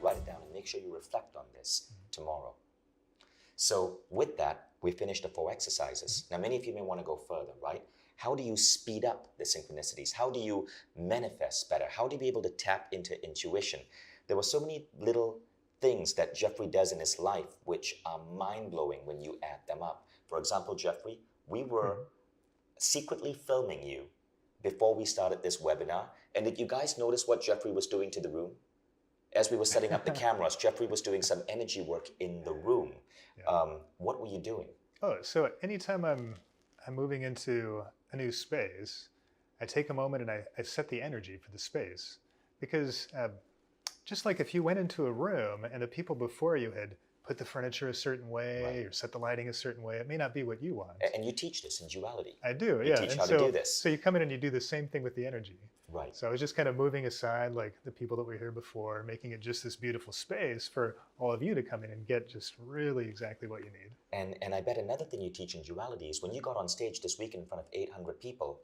Write it down and make sure you reflect on this tomorrow. So with that, we finished the 4 exercises. Now, many of you may want to go further, right? How do you speed up the synchronicities? How do you manifest better? How do you be able to tap into intuition? There were so many little things that Jeffrey does in his life which are mind-blowing when you add them up. For example, Jeffrey, we were secretly filming you before we started this webinar. And did you guys notice what Jeffrey was doing to the room? As we were setting up the cameras, Jeffrey was doing some energy work in the room. Yeah. What were you doing? Oh, so anytime I'm moving into a new space, I take a moment and I set the energy for the space. Because just like if you went into a room and the people before you had put the furniture a certain way or set the lighting a certain way, it may not be what you want. And you teach this in duality. I do, you teach how to do this. So you come in and you do the same thing with the energy. Right. So I was just kind of moving aside like the people that were here before, making it just this beautiful space for all of you to come in and get just really exactly what you need. And I bet another thing you teach in duality is when you got on stage this week in front of 800 people,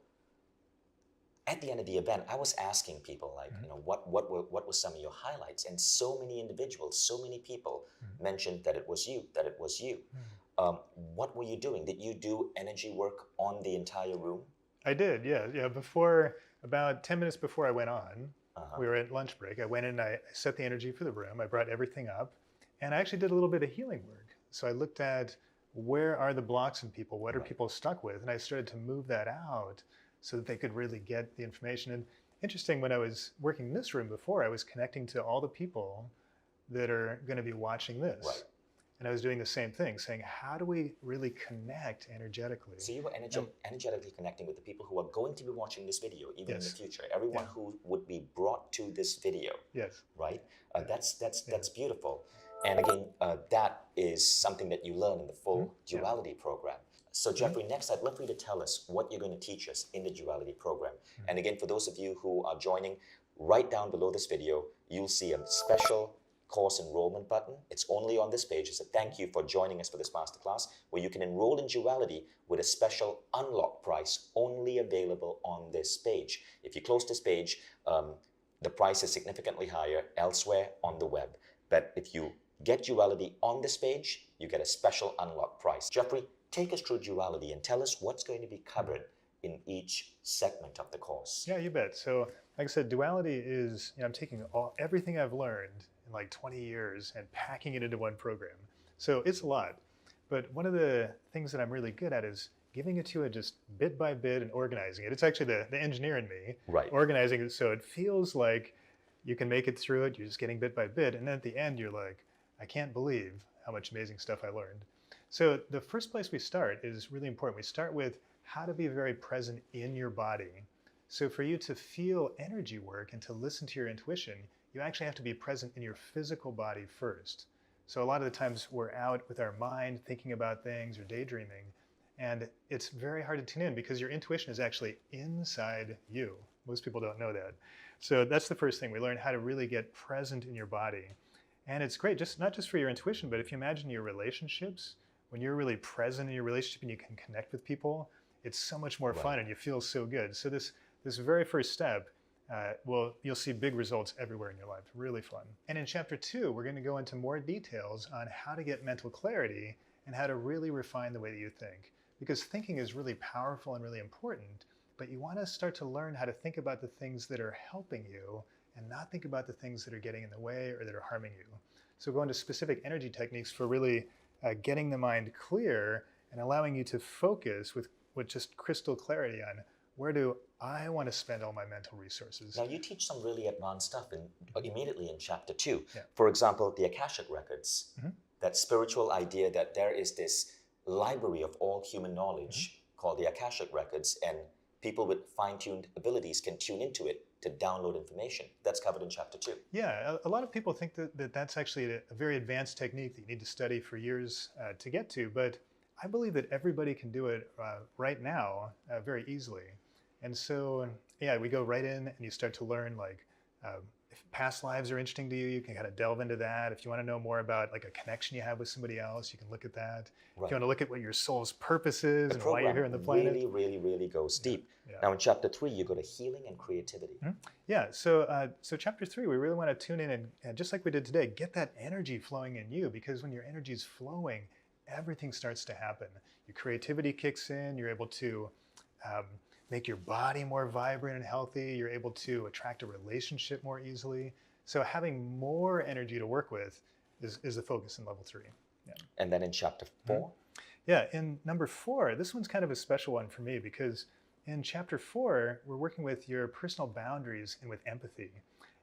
at the end of the event, I was asking people like, you know, what were some of your highlights? And so many individuals, so many people mentioned that it was you, that it was you. What were you doing? Did you do energy work on the entire room? I did, yeah. Before, about 10 minutes before I went on, we were at lunch break. I went in, I set the energy for the room. I brought everything up. And I actually did a little bit of healing work. So I looked at where are the blocks in people? What are people stuck with? And I started to move that out so that they could really get the information. And interesting, when I was working in this room before, I was connecting to all the people that are going to be watching this. Right. And I was doing the same thing, saying, how do we really connect energetically? So you were energetically connecting with the people who are going to be watching this video, even in the future. Everyone who would be brought to this video. Yes. Right? That's beautiful. And again, that is something that you learn in the full duality program. So Jeffrey, next I'd love for you to tell us what you're going to teach us in the duality program. And again, for those of you who are joining, right down below this video, you'll see a special course enrollment button. It's only on this page. It's a thank you for joining us for this masterclass, where you can enroll in duality with a special unlock price only available on this page. If you close this page, the price is significantly higher elsewhere on the web. But if you get duality on this page, you get a special unlock price. Jeffrey, take us through duality and tell us what's going to be covered in each segment of the course. Yeah, you bet. So, like I said, duality is, I'm taking everything I've learned in like 20 years and packing it into one program. So it's a lot. But one of the things that I'm really good at is giving it to you just bit by bit and organizing it. It's actually the engineer in me, organizing it so it feels like you can make it through it. You're just getting bit by bit. And then at the end, you're like, I can't believe how much amazing stuff I learned. So the first place we start is really important. We start with how to be very present in your body. So for you to feel energy work and to listen to your intuition, you actually have to be present in your physical body first. So a lot of the times we're out with our mind thinking about things or daydreaming, and it's very hard to tune in because your intuition is actually inside you. Most people don't know that. So that's the first thing. We learn how to really get present in your body. And it's great, not just for your intuition, but if you imagine your relationships, when you're really present in your relationship and you can connect with people, it's so much more fun and you feel so good. So this very first step, you'll see big results everywhere in your life. Really fun. And in chapter 2, we're going to go into more details on how to get mental clarity and how to really refine the way that you think. Because thinking is really powerful and really important, but you want to start to learn how to think about the things that are helping you and not think about the things that are getting in the way or that are harming you. So go into specific energy techniques for really getting the mind clear and allowing you to focus with just crystal clarity on where do I want to spend all my mental resources. Now you teach some really advanced stuff immediately in chapter 2. Yeah. For example, the Akashic Records, that spiritual idea that there is this library of all human knowledge called the Akashic Records, and people with fine-tuned abilities can tune into it to download information. That's covered in chapter 2. Yeah, a lot of people think that's actually a very advanced technique that you need to study for years to get to, but I believe that everybody can do it right now very easily. And so, yeah, we go right in and you start to learn if past lives are interesting to you, you can kind of delve into that. If you want to know more about like a connection you have with somebody else, you can look at that. Right. If you want to look at what your soul's purpose is and why you're here on the planet. Really goes deep. Yeah. Now in chapter 3, you go to healing and creativity. Yeah, so chapter 3, we really want to tune in and just like we did today, get that energy flowing in you, because when your energy is flowing, everything starts to happen. Your creativity kicks in, you're able to make your body more vibrant and healthy. You're able to attract a relationship more easily. So having more energy to work with is the focus in level 3. Yeah. And then in chapter 4? Yeah, in number 4, this one's kind of a special one for me because in chapter 4, we're working with your personal boundaries and with empathy.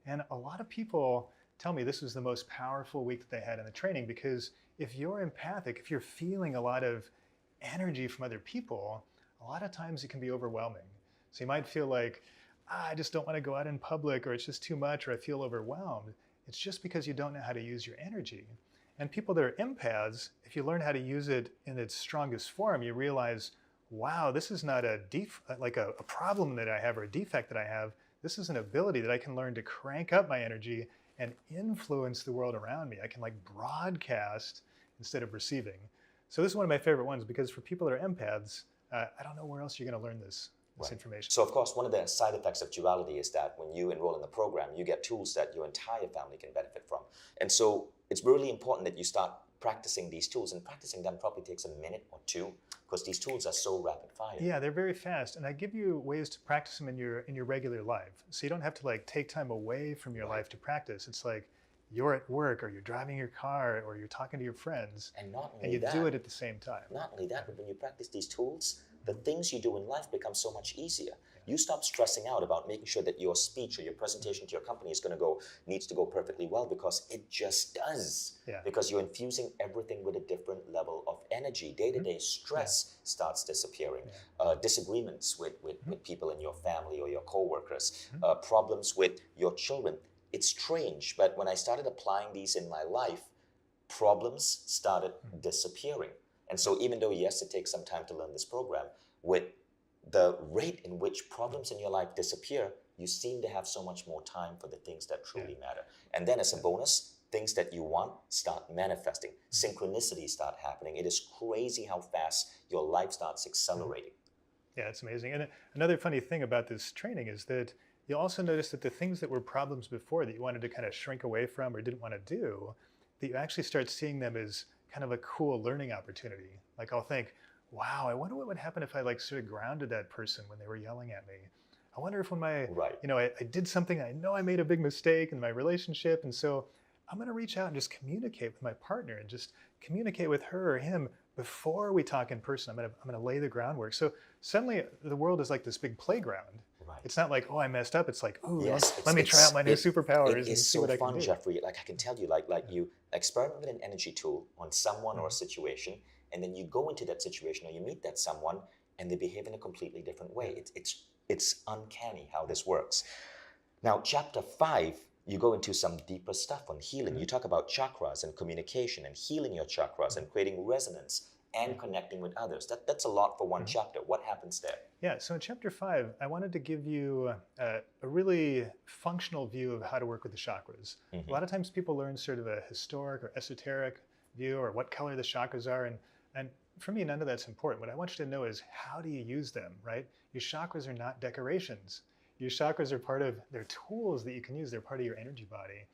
And a lot of people tell me this was the most powerful week that they had in the training, because if you're empathic, if you're feeling a lot of energy from other people, a lot of times it can be overwhelming. So you might feel like, I just don't want to go out in public, or it's just too much, or I feel overwhelmed. It's just because you don't know how to use your energy. And people that are empaths, if you learn how to use it in its strongest form, you realize, wow, this is not a problem that I have or a defect that I have. This is an ability that I can learn to crank up my energy and influence the world around me. I can broadcast instead of receiving. So this is one of my favorite ones, because for people that are empaths, I don't know where else you're going to learn this information. So of course, one of the side effects of duality is that when you enroll in the program, you get tools that your entire family can benefit from. And so it's really important that you start practicing these tools, and practicing them probably takes a minute or 2, because these tools are so rapid fire. Yeah, they're very fast, and I give you ways to practice them in your regular life. So you don't have to take time away from your life to practice. It's like you're at work, or you're driving your car, or you're talking to your friends, and you do it at the same time. Not only that, but when you practice these tools, the things you do in life become so much easier. You stop stressing out about making sure that your speech or your presentation to your company needs to go perfectly well, because it just does. Yeah. Because you're infusing everything with a different level of energy. Day-to-day stress starts disappearing. Disagreements with people in your family or your co-workers, problems with your children. It's strange, but when I started applying these in my life, problems started disappearing. And so even though, yes, it takes some time to learn this program, with the rate in which problems in your life disappear, you seem to have so much more time for the things that truly matter. And then as a bonus, things that you want start manifesting. Synchronicities start happening. It is crazy how fast your life starts accelerating. Yeah, it's amazing. And another funny thing about this training is that you'll also notice that the things that were problems before that you wanted to kind of shrink away from or didn't want to do, that you actually start seeing them as kind of a cool learning opportunity. Like I'll think, wow, I wonder what would happen if I like sort of grounded that person when they were yelling at me. I wonder if when I did something, I know I made a big mistake in my relationship. And so I'm going to reach out and just communicate with my partner and just communicate with her or him before we talk in person. I'm going to lay the groundwork. So suddenly the world is like this big playground. Right. It's not like, oh, I messed up. It's like, oh, yes, let me try out my new superpowers and see so what I can fun, do. Jeffrey. Like I can tell you, like you experiment with an energy tool on someone or a situation, and then you go into that situation or you meet that someone, and they behave in a completely different way. It's uncanny how this works. Now, chapter 5, you go into some deeper stuff on healing. You talk about chakras and communication and healing your chakras and creating resonance and connecting with others. That's a lot for one chapter. What happens there? Yeah, so in chapter 5, I wanted to give you a really functional view of how to work with the chakras. A lot of times people learn sort of a historic or esoteric view or what color the chakras are. And for me, none of that's important. What I want you to know is how do you use them, right? Your chakras are not decorations. Your chakras are they're tools that you can use. They're part of your energy body.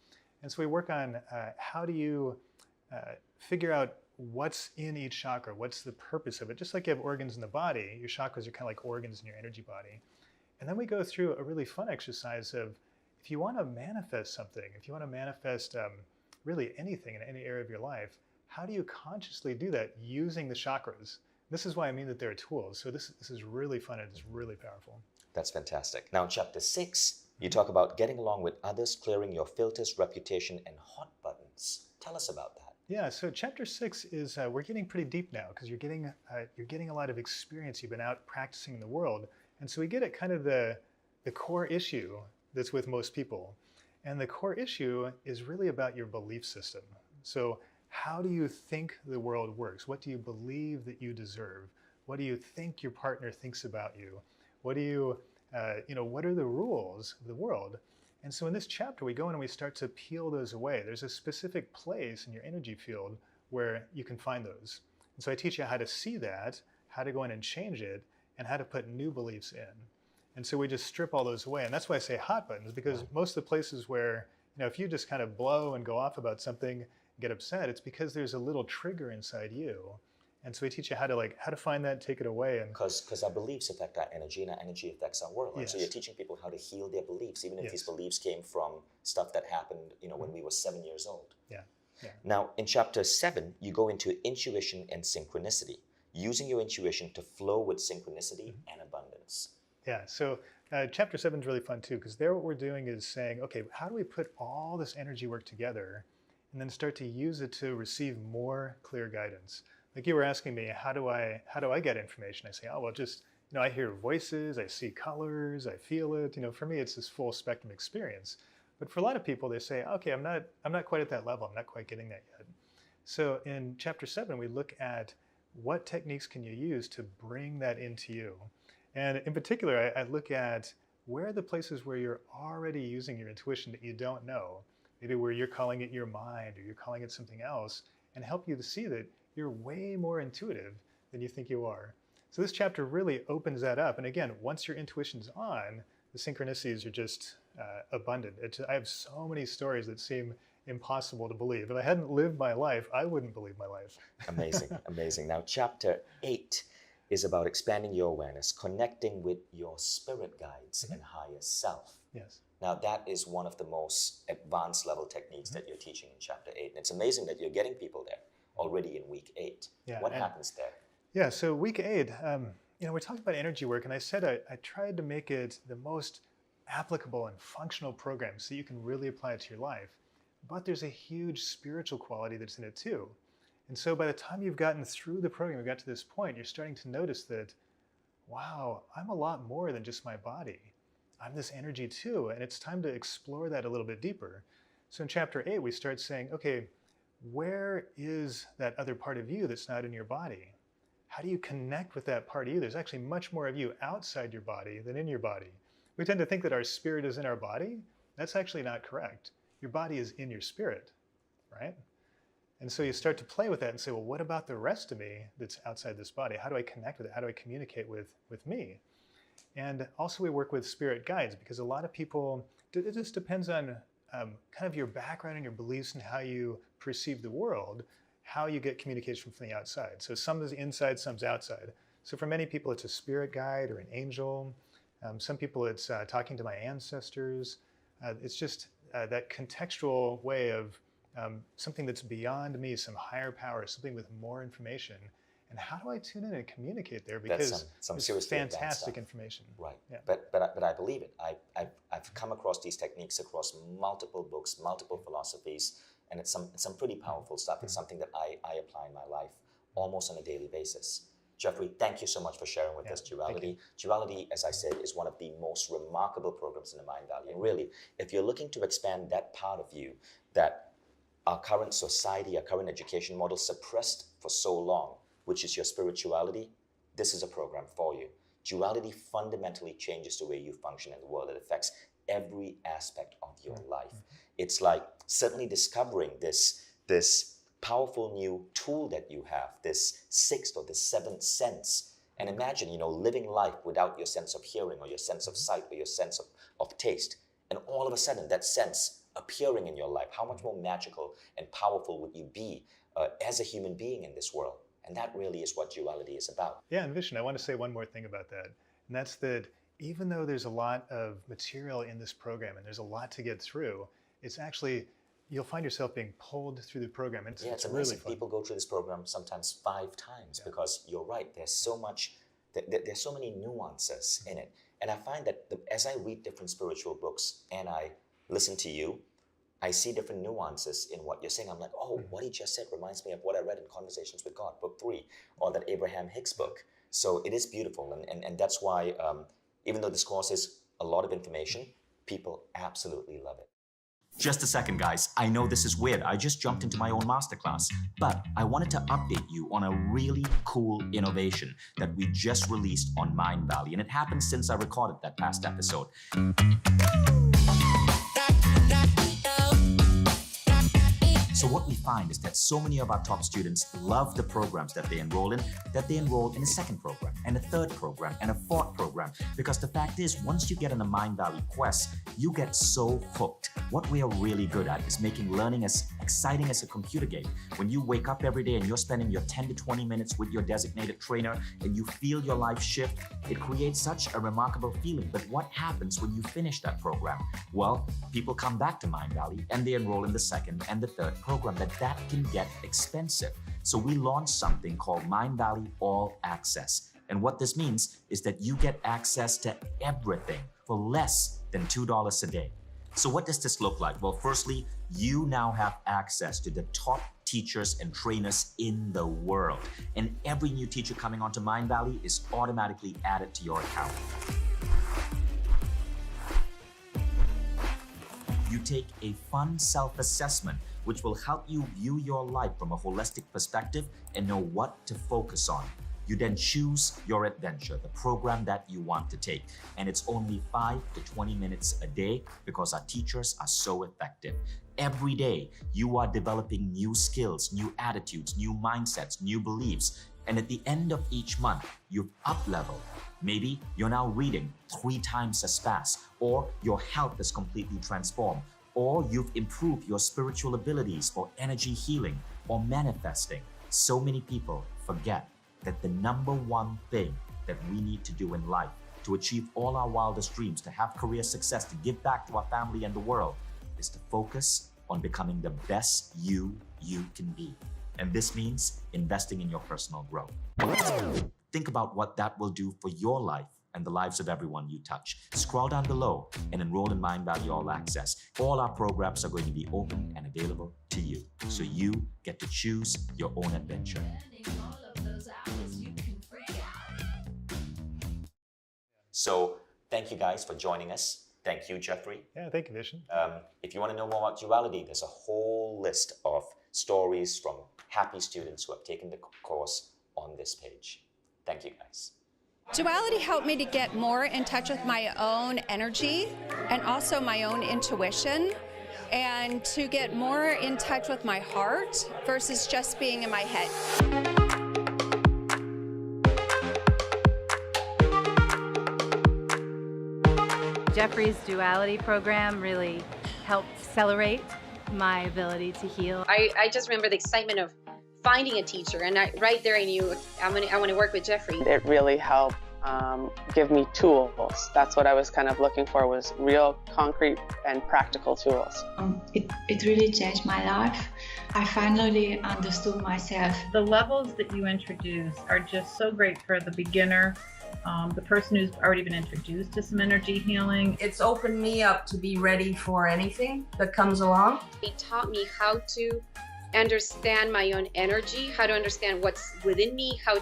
And so we work on how do you figure out what's in each chakra, what's the purpose of it. Just like you have organs in the body, your chakras are kind of like organs in your energy body. And then we go through a really fun exercise of if you want to manifest something, if you want to manifest really anything in any area of your life, how do you consciously do that using the chakras? This is why I mean that they're tools. So this is really fun and it's really powerful. That's fantastic. Now, in chapter 6, you talk about getting along with others, clearing your filters, reputation, and hot buttons. Tell us about that. Yeah, so chapter 6 is we're getting pretty deep now because you're getting a lot of experience. You've been out practicing in the world, and so we get at kind of the core issue that's with most people, and the core issue is really about your belief system. So how do you think the world works? What do you believe that you deserve? What do you think your partner thinks about you? What do you, what are the rules of the world? And so in this chapter, we go in and we start to peel those away. There's a specific place in your energy field where you can find those. And so I teach you how to see that, how to go in and change it, and how to put new beliefs in. And so we just strip all those away. And that's why I say hot buttons, because most of the places where, if you just kind of blow and go off about something, get upset, it's because there's a little trigger inside you. And so we teach you how to find that, take it away. And because our beliefs affect our energy and our energy affects our world. Right? Yes. So you're teaching people how to heal their beliefs, even if these beliefs came from stuff that happened, when we were 7 years old. Yeah. Now, in chapter 7, you go into intuition and synchronicity, using your intuition to flow with synchronicity and abundance. Yeah. So chapter 7 is really fun too, because there what we're doing is saying, okay, how do we put all this energy work together and then start to use it to receive more clear guidance? Like you were asking me, how do I get information? I say, oh, well, just, I hear voices, I see colors, I feel it. For me, it's this full spectrum experience. But for a lot of people, they say, okay, I'm not quite at that level. I'm not quite getting that yet. So in chapter 7, we look at what techniques can you use to bring that into you. And in particular, I look at where are the places where you're already using your intuition that you don't know, maybe where you're calling it your mind or you're calling it something else, and help you to see that you're way more intuitive than you think you are. So this chapter really opens that up. And again, once your intuition's on, the synchronicities are just abundant. I have so many stories that seem impossible to believe. If I hadn't lived my life, I wouldn't believe my life. Amazing, amazing. Now, chapter 8 is about expanding your awareness, connecting with your spirit guides and higher self. Yes. Now, that is one of the most advanced level techniques that you're teaching in chapter 8. And it's amazing that you're getting people there already in week 8. Yeah, what happens there? Yeah, so week 8, we're talking about energy work, and I said I tried to make it the most applicable and functional program so you can really apply it to your life. But there's a huge spiritual quality that's in it too. And so by the time you've gotten through the program, you got to this point, you're starting to notice that, wow, I'm a lot more than just my body. I'm this energy too, and it's time to explore that a little bit deeper. So in chapter 8, we start saying, okay, where is that other part of you that's not in your body? How do you connect with that part of you? There's actually much more of you outside your body than in your body. We tend to think that our spirit is in our body. That's actually not correct. Your body is in your spirit, right? And so you start to play with that and say, well, what about the rest of me that's outside this body? How do I connect with it? How do I communicate with me? And also we work with spirit guides, because a lot of people, it just depends on kind of your background and your beliefs and how you perceive the world, how you get communication from the outside. So some is inside, some's outside. So for many people, it's a spirit guide or an angel. Some people, it's talking to my ancestors. It's just that contextual way of something that's beyond me, some higher power, something with more information. And how do I tune in and communicate there? Because some it's seriously advanced fantastic stuff. information. Right. Yeah. But I believe it. I've come across these techniques across multiple books, multiple philosophies, and it's some pretty powerful stuff. It's something that I apply in my life almost on a daily basis. Jeffrey, thank you so much for sharing with us Duality. Duality, as I said, is one of the most remarkable programs in the Mind Valley. And really, if you're looking to expand that part of you that our current society, our current education model suppressed for so long, which is your spirituality, this is a program for you. Duality fundamentally changes the way you function in the world. It affects every aspect of your life. It's like suddenly discovering this powerful new tool that you have, this sixth or this seventh sense. And imagine, living life without your sense of hearing or your sense of sight or your sense of taste. And all of a sudden, that sense appearing in your life, how much more magical and powerful would you be as a human being in this world? And that really is what duality is about. Yeah, and Vishen, I want to say one more thing about that. And that's that even though there's a lot of material in this program and there's a lot to get through, it's actually, you'll find yourself being pulled through the program. It's amazing. Really fun. People go through this program sometimes 5 times because you're right. There's so much, there's so many nuances in it. And I find that as I read different spiritual books and I listen to you, I see different nuances in what you're saying. I'm like, oh, what he just said reminds me of what I read in Conversations with God, book 3, or that Abraham Hicks book. So it is beautiful. And that's why, even though this course is a lot of information, people absolutely love it. Just a second, guys. I know this is weird. I just jumped into my own masterclass, but I wanted to update you on a really cool innovation that we just released on Mind Valley, and it happened since I recorded that past episode. So what we find is that so many of our top students love the programs that they enroll in a second program, and a third program, and a fourth program. Because the fact is, once you get on a Mind Valley quest, you get so hooked. What we are really good at is making learning as exciting as a computer game. When you wake up every day and you're spending your 10 to 20 minutes with your designated trainer and you feel your life shift, it creates such a remarkable feeling. But what happens when you finish that program? Well, people come back to Mind Valley and they enroll in the second and the third program, that can get expensive. So we launched something called Mind Valley All Access. And what this means is that you get access to everything for less than $2 a day. So what does this look like? Well, firstly, you now have access to the top teachers and trainers in the world. And every new teacher coming onto Mind Valley is automatically added to your account. You take a fun self-assessment, which will help you view your life from a holistic perspective and know what to focus on. You then choose your adventure, the program that you want to take. And it's only 5 to 20 minutes a day because our teachers are so effective. Every day, you are developing new skills, new attitudes, new mindsets, new beliefs. And at the end of each month, you've up-leveled. Maybe you're now reading 3 times as fast, or your health is completely transformed, or you've improved your spiritual abilities for energy healing or manifesting. So many people forget that the number one thing that we need to do in life to achieve all our wildest dreams, to have career success, to give back to our family and the world, is to focus on becoming the best you can be. And this means investing in your personal growth. Think about what that will do for your life and the lives of everyone you touch. Scroll down below and enroll in Mind Valley All Access. All our programs are going to be open and available to you, so you get to choose your own adventure. So thank you guys for joining us. Thank you, Jeffrey. Yeah, thank you, Vishen. If you want to know more about duality, there's a whole list of stories from happy students who have taken the course on this page. Thank you, guys. Duality helped me to get more in touch with my own energy and also my own intuition, and to get more in touch with my heart versus just being in my head. Jeffrey's Duality program really helped accelerate my ability to heal. I just remember the excitement of finding a teacher, and right there I knew I want to work with Jeffrey. It really helped give me tools. That's what I was kind of looking for, was real concrete and practical tools. It really changed my life. I finally understood myself. The levels that you introduce are just so great for the beginner, the person who's already been introduced to some energy healing. It's opened me up to be ready for anything that comes along. It taught me how to understand my own energy, how to understand what's within me, how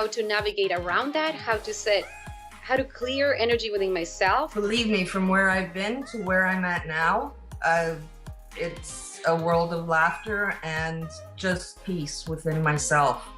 to navigate around that, how to clear energy within myself. Believe me, from where I've been to where I'm at now, it's a world of laughter and just peace within myself.